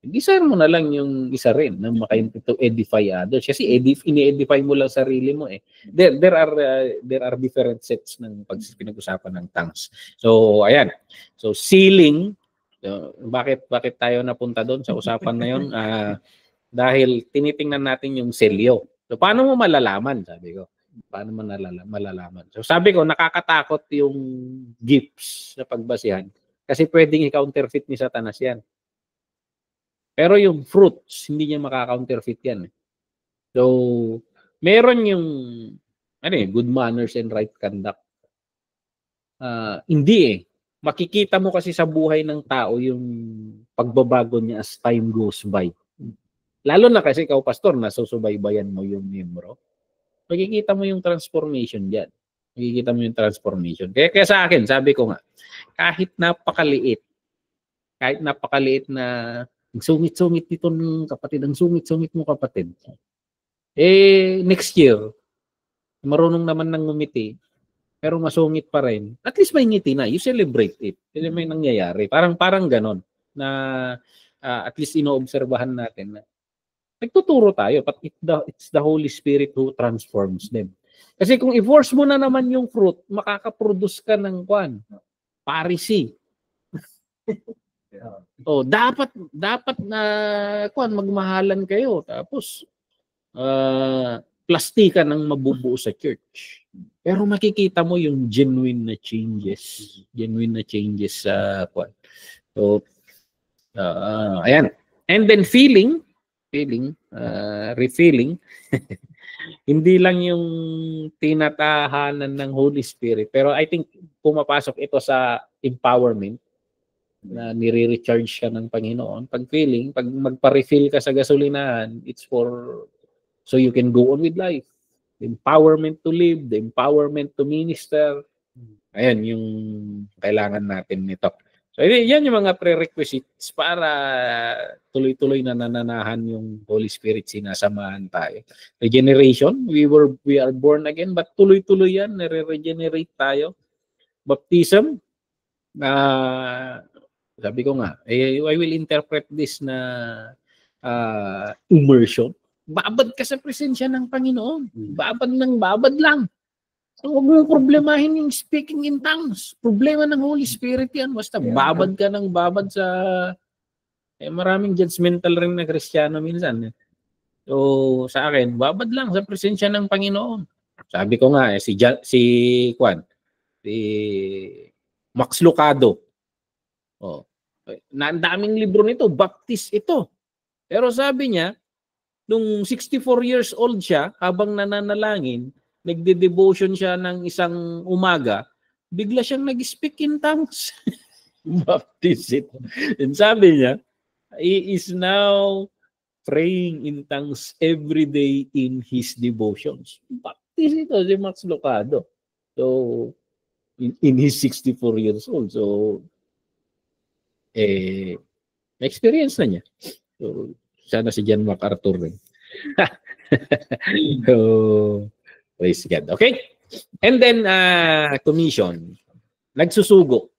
Desire mo na lang yung isa rin na to edify others. Kasi ini-edify mo lang sarili mo There are different sets ng pinag-usapan ng tongues. So, ayan. So, sealing, bakit tayo napunta doon sa usapan na yun? Dahil tinitingnan natin yung selyo. So, paano mo malalaman? Sabi ko. Paano mo malalaman? So, sabi ko, nakakatakot yung gifts na pagbasihan. Kasi pwedeng i-counterfeit ni Satanas yan. Pero yung fruits, hindi niya maka-counterfeit yan. So, meron yung good manners and right conduct. Hindi Makikita mo kasi sa buhay ng tao yung pagbabago niya as time goes by. Lalo na kasi ikaw, pastor, nasusubaybayan mo yung membro. Makikita mo yung transformation diyan. Makikita mo yung transformation. Kaya sa akin, sabi ko nga, kahit napakaliit na ang sungit-sungit nito ng kapatid, ang sungit-sungit mo kapatid. Next year, marunong naman nang ngumiti, pero masungit pa rin. At least may ngiti na. You celebrate it. Kasi may nangyayari. Parang ganon. Na at least inoobserbahan natin na nagtuturo tayo. But it's the Holy Spirit who transforms them. Kasi kung i-force mo na naman yung fruit, makakaproduce ka ng parisi. Oh, dapat na magmahalan kayo tapos plastikan ang mabubuo sa church. Pero makikita mo yung genuine na changes sa So ayan. And then refilling hindi lang yung tinatahanan ng Holy Spirit, pero I think pumapasok ito sa empowerment na nire-recharge ka ng Panginoon. Pag feeling, pag magpa-refill ka sa gasolinahan, it's so you can go on with life. The empowerment to live, the empowerment to minister. Ayan yung kailangan natin nito. So yan yung mga prerequisites para tuloy-tuloy na nananahan yung Holy Spirit, sinasamahan tayo. Regeneration, we are born again, but tuloy-tuloy yan, nare-regenerate tayo. Baptism, sabi ko nga, I will interpret this na immersion. Babad ka sa presensya ng Panginoon. Babad lang. So, huwag mong problemahin yung speaking in tongues. Problema ng Holy Spirit yan. Basta babad ka ng babad sa... maraming judgmental rin na Kristiyano minsan. So, sa akin, babad lang sa presensya ng Panginoon. Sabi ko nga, si Max Lucado. Ang daming libro nito, Baptist ito. Pero sabi niya, nung 64 years old siya, habang nananalangin, nagde-devotion siya ng isang umaga, bigla siyang nag-speak in tongues. Baptist ito. And sabi niya, he is now praying in tongues every day in his devotions. Baptist ito, si Max Lucado. So, in his 64 years old. So, experience na niya. So, sana si John MacArthur rin. So, praise God. Okay? And then, commission. Nagsusugo.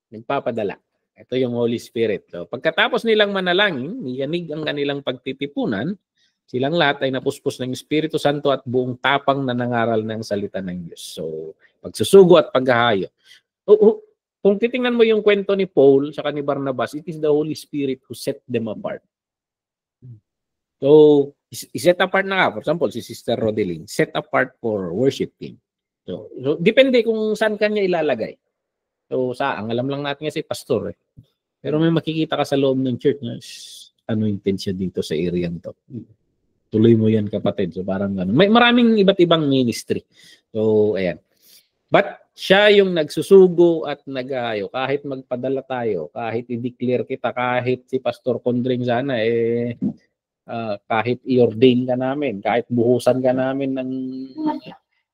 Nagpapadala. Ito yung Holy Spirit. So, pagkatapos nilang manalangin, yanig ang kanilang pagtitipunan, silang lahat ay napuspos ng Espiritu Santo at buong tapang na nangaral ng salita ng Diyos. So, pagsusugo at paghahayo. Kung titingnan mo yung kwento ni Paul saka ni Barnabas, it is the Holy Spirit who set them apart. So, set apart na nga. For example, si Sister Rodeline, set apart for worship team. So depende kung saan kanya ilalagay. So, ang alam lang natin kasi pastor. Pero may makikita ka sa loob ng church na ano intensya dito sa area to. Tuloy mo yan, kapatid. So, parang gano'n. May maraming iba't ibang ministry. So, ayan. But, siya yung nagsusugo at nag-ayo. Kahit magpadala tayo, kahit i-declare kita, kahit si Pastor Condring sana, kahit i-ordain ka namin, kahit buhusan ka namin ng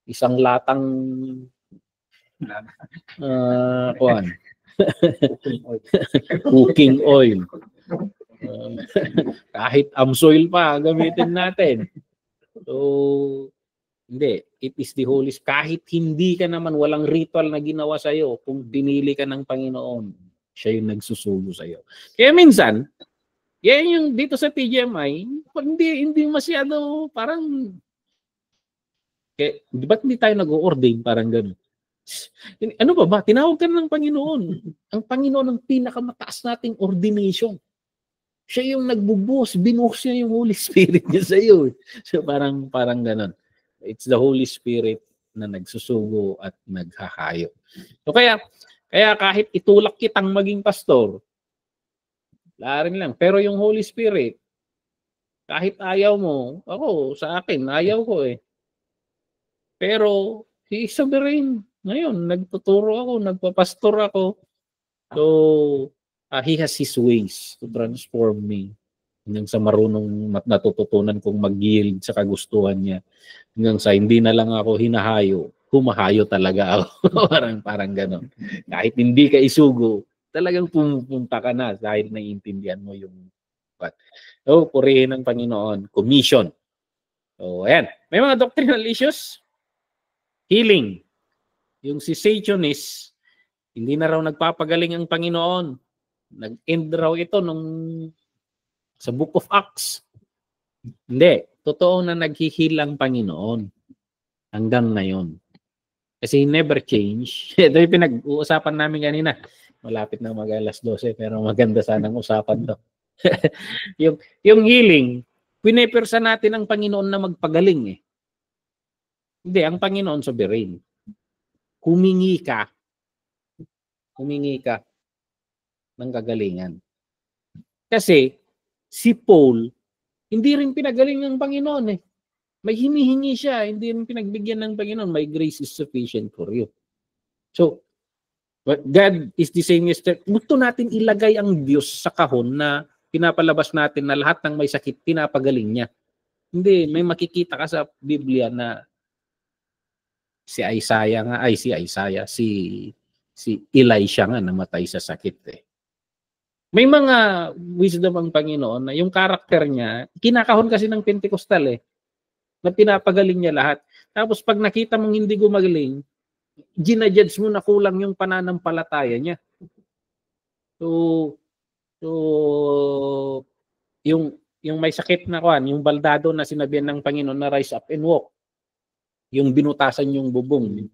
isang latang cooking oil. Kahit amsoil pa, gamitin natin. So, hindi. It is the Holy Spirit. Kahit hindi ka naman, walang ritual na ginawa sa'yo, kung pinili ka ng Panginoon, siya yung nagsusugo sa'yo. Kaya minsan, yan yung dito sa TGMI, hindi masyado, parang, di ba't hindi tayo nag-o-ordain? Parang gano'n. Ano ba? Tinawag ka ng Panginoon. Ang Panginoon ang pinakamataas nating ordination. Siya yung nagbubuhos, binuhos niya yung Holy Spirit niya sa iyo. So parang gano'n. It's the Holy Spirit na nagsusugo at naghahayo. So kaya kahit itulak kitang maging pastor, larin lang. Pero yung Holy Spirit, kahit ayaw mo, ako, sa akin, ayaw ko eh. Pero si Sovereign, ngayon, nagtuturo ako, nagpapastor ako. So, he has his ways to transform me. Hanggang sa marunong natututunan kong mag-yield sa kagustuhan niya. Hanggang sa hindi na lang ako hinahayo, humahayo talaga ako. parang gano'n. Kahit hindi ka isugo, talagang pumunta ka na dahil naiintindihan mo yung So, purihin ng Panginoon. Commission. So, ayan. May mga doctrinal issues. Healing. Yung cessationist, hindi na raw nagpapagaling ang Panginoon. Nag-end raw ito sa Book of Acts. Hindi. Totoo na naghihil ang Panginoon. hanggang ngayon. Kasi never change. Ito yung pinag-uusapan namin kanina. Malapit na mag-alas 12 pero maganda sanang usapan to. yung healing, pinepersa natin ang Panginoon na magpagaling eh. Hindi, ang Panginoon sovereign. Humingi ka ng kagalingan. Kasi si Paul, hindi rin pinagaling ng Panginoon eh. May hinihingi siya, hindi rin pinagbigyan ng Panginoon. My grace is sufficient for you. So, God is the same yesterday. Gusto natin ilagay ang Diyos sa kahon na pinapalabas natin na lahat ng may sakit, pinapagaling niya. Hindi, may makikita ka sa Biblia na si Elisha nga namatay sa sakit eh. May mga wisdom ang Panginoon na yung karakter niya, kinakahon kasi ng Pentecostal eh, na pinapagaling niya lahat. Tapos pag nakita mong hindi gumagaling, ginajudge mo na kulang yung pananampalataya niya. So yung may sakit na kuan, yung baldado na sinabihan ng Panginoon na rise up and walk, yung binutasan yung bubong.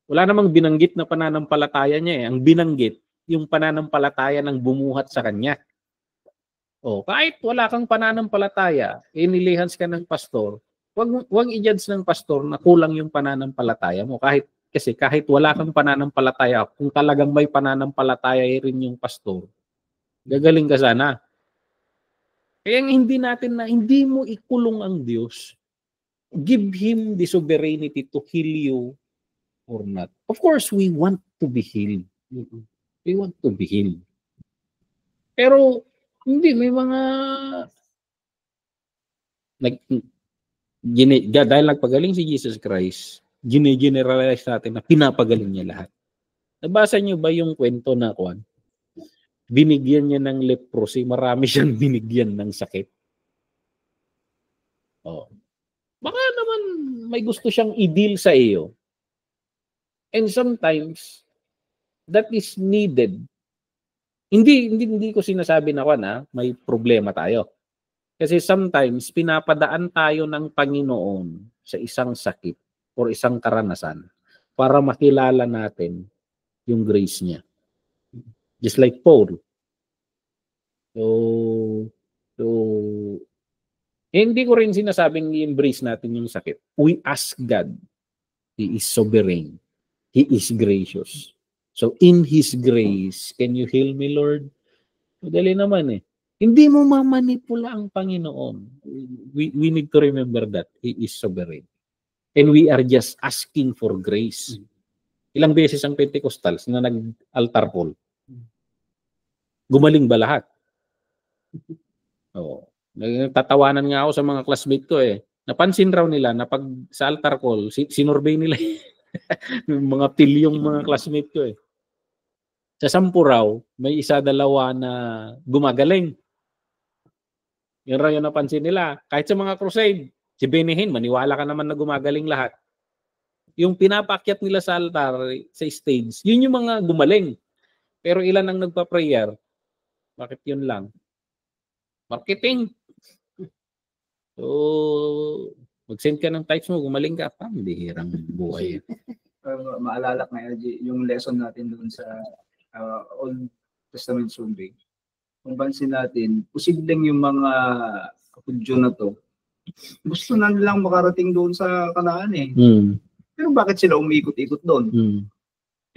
Wala namang binanggit na pananampalataya niya eh. Ang binanggit, yung pananampalataya ng bumuhat sa kanya. O, kahit wala kang pananampalataya, inilihans ka ng pastor, wag i-judge ng pastor na kulang yung pananampalataya mo. Kasi kahit wala kang pananampalataya, kung talagang may pananampalataya rin yung pastor, gagaling ka sana. Kaya hindi mo ikulong ang Diyos. Give Him the sovereignty to heal you or not. Of course, we want to be healed. We want to be healed. Pero, hindi, may mga dahil nagpagaling si Jesus Christ, gine-generalize natin na pinapagaling niya lahat. Nabasa niyo ba yung kwento na kuwan? Binigyan niya ng leprosy, marami siyang binigyan ng sakit. Oh. Baka naman may gusto siyang i-deal sa iyo. And sometimes, that is needed. Hindi ko sinasabi na may problema tayo. Kasi sometimes, pinapadaan tayo ng Panginoon sa isang sakit o isang karanasan para makilala natin yung grace niya. Just like Paul. Hindi ko rin sinasabing i-embrace natin yung sakit. We ask God. He is sovereign. He is gracious. So in His grace, can you heal me, Lord? Madali naman eh. Hindi mo mamanipula ang Panginoon. We need to remember that He is sovereign. And we are just asking for grace. Ilang beses ang Pentecostals na nag-altar call? Gumaling ba lahat? Oo. Nagtatawanan nga ako sa mga classmate ko eh. Napansin raw nila na pag sa altar call, sinurbay nila mga pilyong mga classmate ko eh. Sa 10 raw, may 1-2 na gumagaling. Yun raw yung napansin nila. Kahit sa mga crusade, si Benihin, maniwala ka naman na gumagaling lahat. Yung pinapaakyat nila sa altar, sa stage, yun yung mga gumaling. Pero ilan ang nagpa-prayer? Bakit yun lang? Marketing. So, mag-send ka ng types mo, gumaling ka, pambihirang buhay. Maalala ko LG, yung lesson natin doon sa Old Testament Sunday. Kung pansin natin, posibleng yung mga Hudyo na to, gusto na nilang makarating doon sa Kanaan eh. Pero bakit sila umiikot-ikot doon?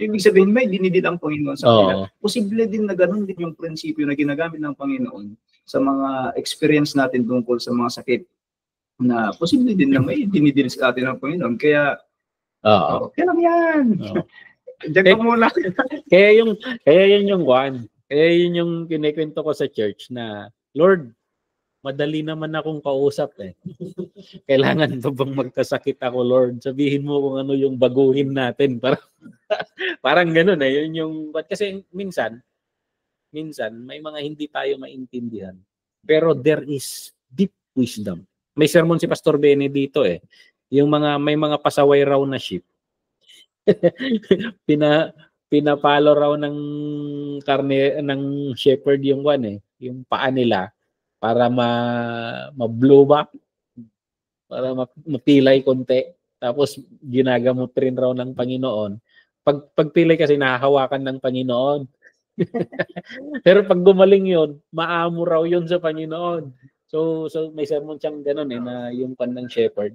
Ibig sabihin, may dinidid ang Panginoon sa kanila. Posible din na ganun din yung prinsipyo na ginagamit ng Panginoon sa mga experience natin tungkol sa mga sakit. Na posible din na may dinidid sa atin ng Panginoon. Kaya, okay lang yan. Diyan ka muna. Kaya yun yung one. Kaya yun yung kinikwento ko sa church na, Lord, madali naman akong kausap eh. Kailangan ba bang magkasakit ako, Lord? Sabihin mo kung ano yung baguhin natin. Parang ganun eh. Yun yung, kasi minsan, may mga hindi tayo maintindihan. Pero there is deep wisdom. May sermon si Pastor Benny dito eh. May mga pasaway raw na sheep. Pinapalo raw ng karne ng shepherd yung yung paa nila para ma-blow back, para mapilay konti. Tapos ginagamot rin raw ng Panginoon. Pagpilay kasi nahahawakan ng Panginoon. Pero pag gumaling yun, maamo raw yun sa Panginoon. So may sermon siyang ganun na yung pan ng shepherd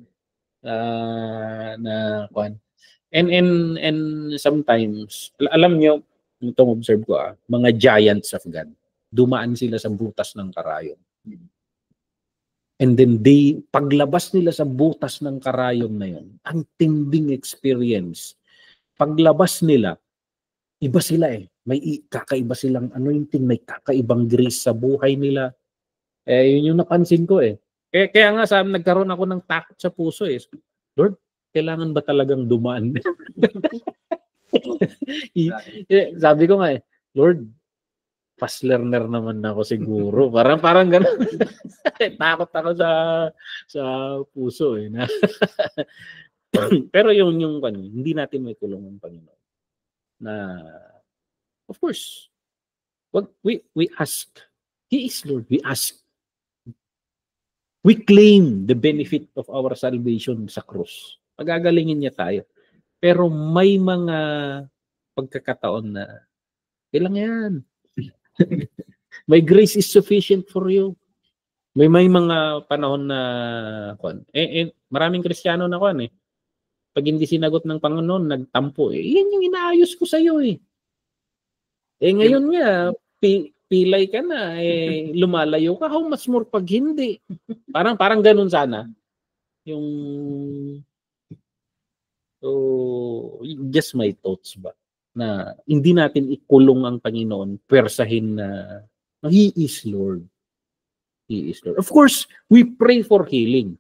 na kwan. And sometimes, alam nyo, itong observe ko mga giants of God, dumaan sila sa butas ng karayom. And then paglabas nila sa butas ng karayom na yun, ang tinding experience. Paglabas nila, iba sila May kakaiba silang anointing, may kakaibang grace sa buhay nila. Yun yung napansin ko Kaya nga nagkaroon ako ng takot sa puso Lord, kailangan ba talagang dumaan? Sabi ko nga Lord, fast learner naman ako siguro. Parang gano'n. Takot ako sa puso Pero yung hindi natin may kulong ng Panginoon. Na of course, we ask. He is Lord. We ask. We claim the benefit of our salvation sa krus. Pagagalingin niya tayo. Pero may mga pagkakataon na kailangan yan. My grace is sufficient for you. May mga panahon na maraming Kristiyano na pag hindi sinagot ng Panginoon, nagtampo yan yung inaayos ko sa iyo ngayon nga pilay ka na lumalayo ka, how much more pag hindi? Parang ganun sana. Just my thoughts ba na hindi natin ikulong ang Panginoon, persahin na He is Lord. He is Lord. Of course, we pray for healing.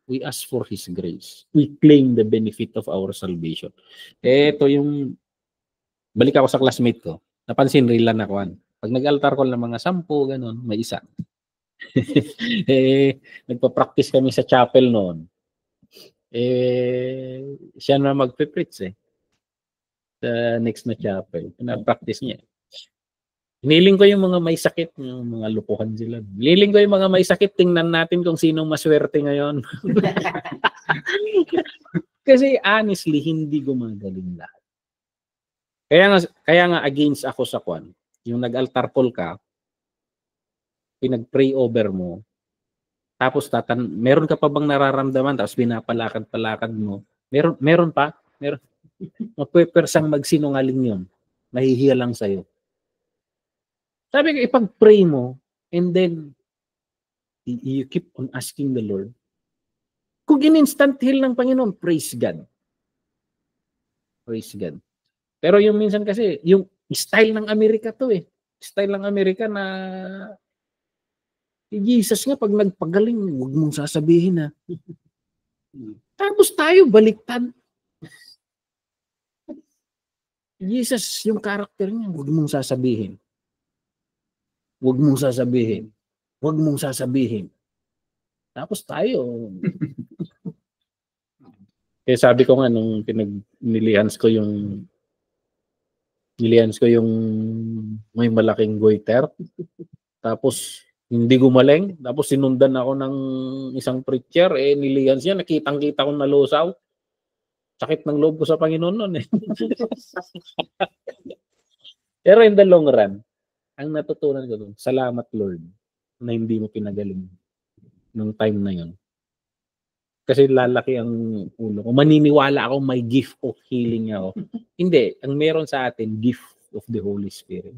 We ask for His grace. We claim the benefit of our salvation. Ito yung balik ako sa classmate ko. Napansin rin lang ako. Pag nag-altar call ng mga 10, ganun, may isa. Nagpa-practice kami sa chapel noon. Siya na magpe-preach sa next na chapel. Na-practice niya. Hiniling ko yung mga may sakit, yung mga lukuhan sila. Hiniling ko yung mga may sakit, tingnan natin kung sinong maswerte ngayon. Kasi honestly, hindi gumagaling lahat. Kaya nga against ako sa kwan. Yung nag-altar call ka, pinag-pray over mo, tapos meron ka pa bang nararamdaman, tapos pinapalakad-palakad mo, meron pa? Meron. Mapwepersang magsinungaling yun. Mahihiya lang sa'yo. Sabi ko, ipag-pray mo, and then, you keep on asking the Lord. Kung in-instant heal ng Panginoon, praise God. Praise God. Pero yung minsan kasi, yung style ng Amerika to Style ng Amerika na si Jesus nga, pag nagpagaling, huwag mong sasabihin Tapos tayo, baliktad. Jesus, yung karakter niya, huwag mong sasabihin. Huwag mong sasabihin. Huwag mong sasabihin. Tapos tayo. Kaya sabi ko nga nung nilihans ko yung may malaking goiter. Tapos hindi gumaling. Tapos sinundan ako ng isang preacher. Nilihans niya. Nakitang-kita kong nalusaw. Sakit ng loob ko sa Panginoon noon Pero in the long run, ang natutunan ko doon, salamat Lord na hindi mo pinagaling nung time na yon. Kasi lalaki ang ulo ko. Maniniwala ako may gift of healing ako. Hindi. Ang meron sa atin, gift of the Holy Spirit.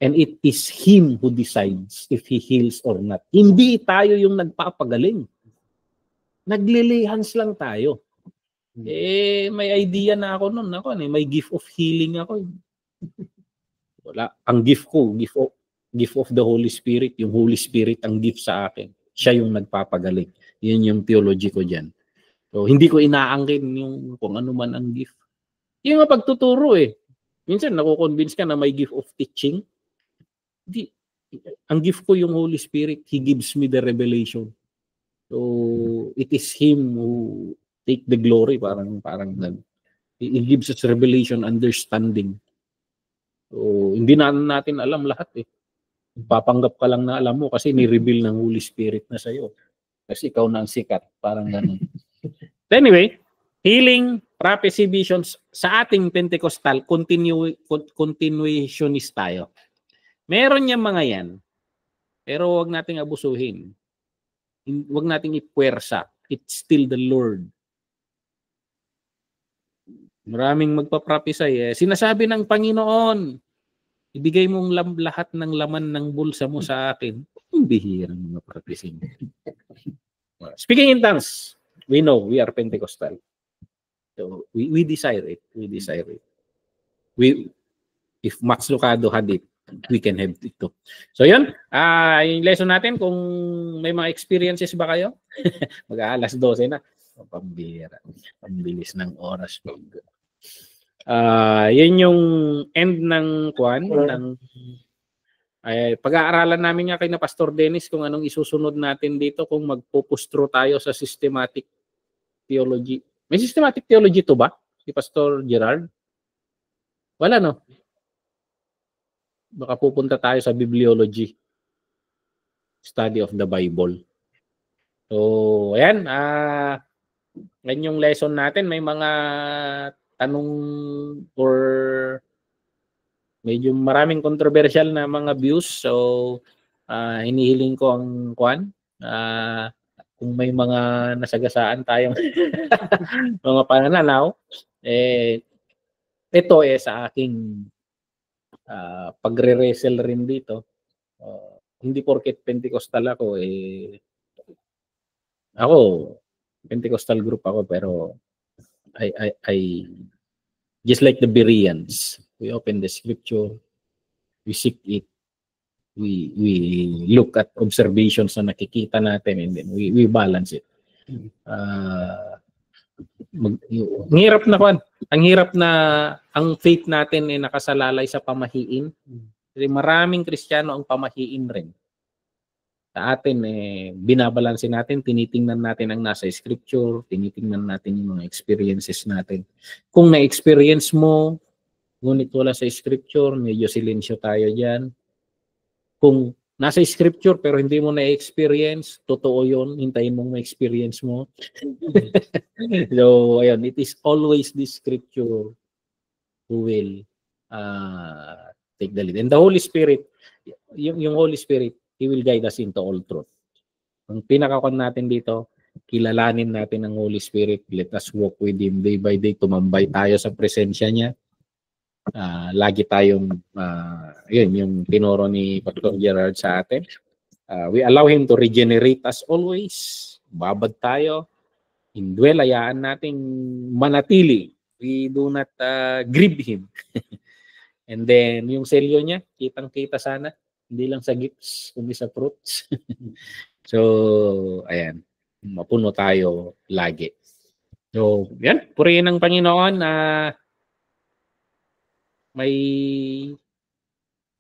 And it is Him who decides if He heals or not. Hindi tayo yung nagpapagaling. Naglilihans lang tayo. May idea na ako noon. May gift of healing ako. Wala. Ang gift ko, gift of the Holy Spirit. Yung Holy Spirit ang gift sa akin. Siya yung nagpapagaling. Yun yung theology ko dyan. So, hindi ko inaangkin yung kung ano man ang gift. Yung nga pagtuturo Minsan, nakukonvince ka na may gift of teaching. Hindi. Ang gift ko yung Holy Spirit. He gives me the revelation. So, it is Him who take the glory. Parang He gives us revelation, understanding. So, hindi natin alam lahat Papanggap ka lang na alam mo kasi ni-reveal ng Holy Spirit na sa'yo. Kasi ikaw na ang sikat. Parang ganun. Anyway, healing, prophecy, visions, sa ating Pentecostal, continuationist tayo. Meron niya mga yan, pero wag nating abusuhin. Wag nating ipuwersa. It's still the Lord. Maraming magpa-prophesy. Sinasabi ng Panginoon, ibigay mong lahat ng laman ng bulsa mo sa akin. Ang bihirang mga prophecy. Speaking in tongues, we know we are Pentecostal. So we desire it. We desire it. If Max Lucado had it, we can have it too. So yun, yung lesson natin, kung may mga experiences ba kayo, mag-aalas 12 na. Pambira. Pambilis ng oras. Yun yung end ng kwan, ng pag-aaralan namin nga kay na Pastor Dennis kung anong isusunod natin dito, kung magpupustro tayo sa systematic theology. May systematic theology to ba? Si Pastor Gerard? Wala, no? Baka pupunta tayo sa bibliology. Study of the Bible. So, ayan. Yan yung lesson natin. May mga tanong or medyo maraming controversial na mga views. So, hinihiling ko ang kwan. Kung may mga nasagasaan tayong mga pananalaw, ito sa aking pagre-wrestle rin dito. Hindi porket Pentecostal ako, ako, Pentecostal group ako, pero I just like the Bereans, we open the scripture, we seek it, we look at observations na nakikita natin, and then we balance it. Ang hirap na kwan. Ang hirap na ang faith natin ay nakasalalay sa pamahiin. Kasi maraming Kristiyano ang pamahiin rin. Sa atin, binabalansin natin, tinitingnan natin ang nasa scripture, tinitingnan natin yung mga experiences natin. Kung na-experience mo, ngunit wala sa scripture, medyo silensyo tayo dyan. Kung nasa scripture pero hindi mo na-experience, totoo yun, hintayin mong ma-experience mo. So, ayun, it is always this scripture who will take the lead. And the Holy Spirit, yung Holy Spirit, He will guide us into all truth. Ang pinakakon natin dito, kilalanin natin ang Holy Spirit. Let us walk with Him day by day. Tumambay tayo sa presensya niya. Lagi tayong, yun, yung tinuro ni Pastor Gerard sa atin. We allow Him to regenerate us always. Babad tayo. Indwell, hayaan nating manatili. We do not grieve Him. And then, yung selyo niya, kitang-kita sana. Hindi lang sa gifts, kundi sa fruits. So, ayan. Mapuno tayo lagi. So, yan. Purihin ng Panginoon. May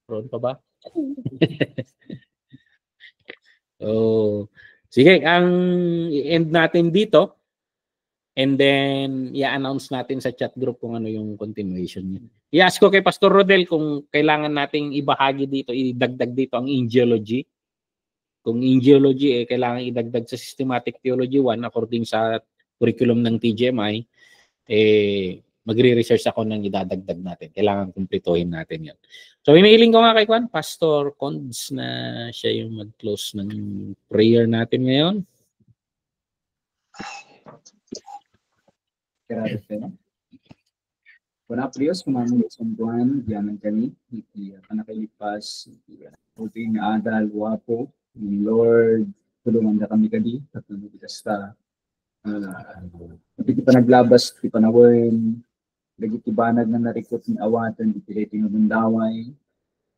ron pa ba? So, sige. Ang i-end natin dito. And then, i-announce natin sa chat group kung ano yung continuation niya. I-ask ko kay Pastor Rodel kung kailangan nating ibahagi dito, idagdag dito ang angelology. Kung angelology, kailangan idagdag sa systematic theology 1 according sa curriculum ng TGMI, magre-research ako ng idadagdag natin. Kailangan kumplituhin natin yan. So, hinihiling ko nga kay Juan, Pastor Conds, na siya yung mag-close ng prayer natin ngayon. Gracias. Wala po Diyos, kumamang isang buwan, diyanan kami, panakilipas, puting adal, wapo, Lord, tulungan na kami kadi, at nabigasta, hindi pa naglabas, di pa nawin, nagitibanag na narikot ni awatan, di pileting nabundaway,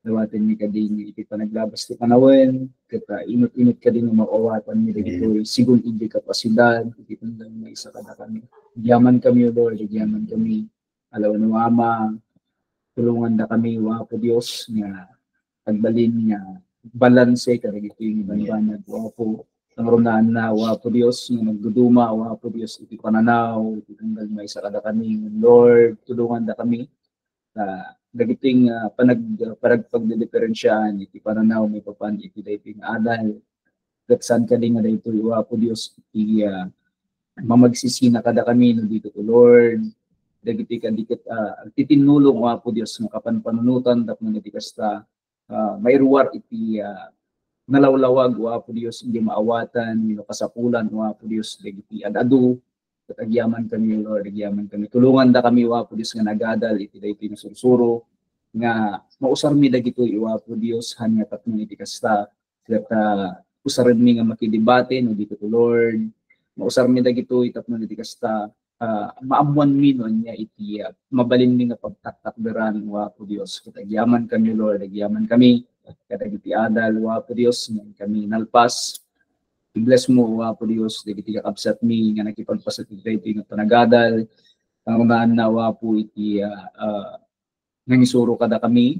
lawatan ni kadi, hindi pa naglabas, di pa nawin, kata inot-inot ka din ng mawawatan ni dito, sigun hindi kapasidad, hindi pa lang may isa ka na kami. Diyaman kami, Lord, diyaman kami. Alaw na Ama, tulungan na kami, wapo Diyos, nga pagbalin nga balanse, karagito yung iban-ibanag, wapo, ang runaan na, wapo Diyos, nga magduduma, wapo Diyos, iti pananaw, iti tanggal may isa kada kami, Lord, tulungan na kami, gagiting pagdidiferensyahan, iti pananaw, may papan, iti dating adal, gatsan ka din nga dito, wapo Diyos, iti mamagsisina kada kami no dito to Lord. Dagiti kadikit titinulong wa po Dios nga kapanpanunutan tapno iti kasta mayruwar iti nalawlawag wa po Dios hindi maawatan no kasapulan wa po Dios dagiti adadu ket agyaman kami Lord agyaman kami tulungan da kami wa po Dios nga nagadal iti daytoy nasursuro nga mausar mi dagitoy wa po Dios hanya tapno iti kasta ket usaran mi nga makidebate no dito to Lord mausar mi dagitoy tapno iti kasta maamuan mi no niya iti mabalin mi nga pagtaktakberan wa po Dios ket agyaman kami Lord agyaman kami ket iti adal wa po Dios nga kami nalpas i-bless mo wa po Dios dagiti kakabsat mi nga nakipagpasat iti nga panagadal ang na wa po iti nangisuro kada kami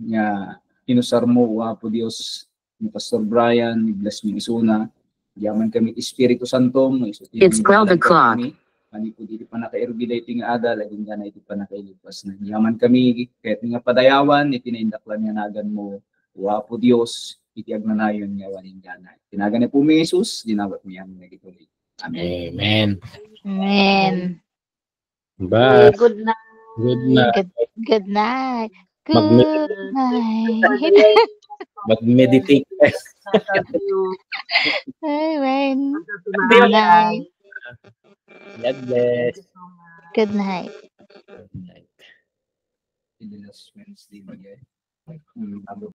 nga inusar mo wa po Dios ni Pastor Brian i-bless mi isuna agyaman kami Espiritu Santo It's 12 o'clock. Ani po dili pa naka-erbi dayti nga adal aging ganay iti pa nakailipas na yaman kami ket nga padayawan iti naindaklan nga nagan mo wa po Dios iti agnanayon nga waling ganay tinagan ni po mi Jesus dinawat mi ang nagituloy amen Amen. Amen. Ba, Good night. good na. Good night. Mag-med- Good night. Mag-meditate. Amen. Good night. God bless. Good night. Good night. in the last Wednesday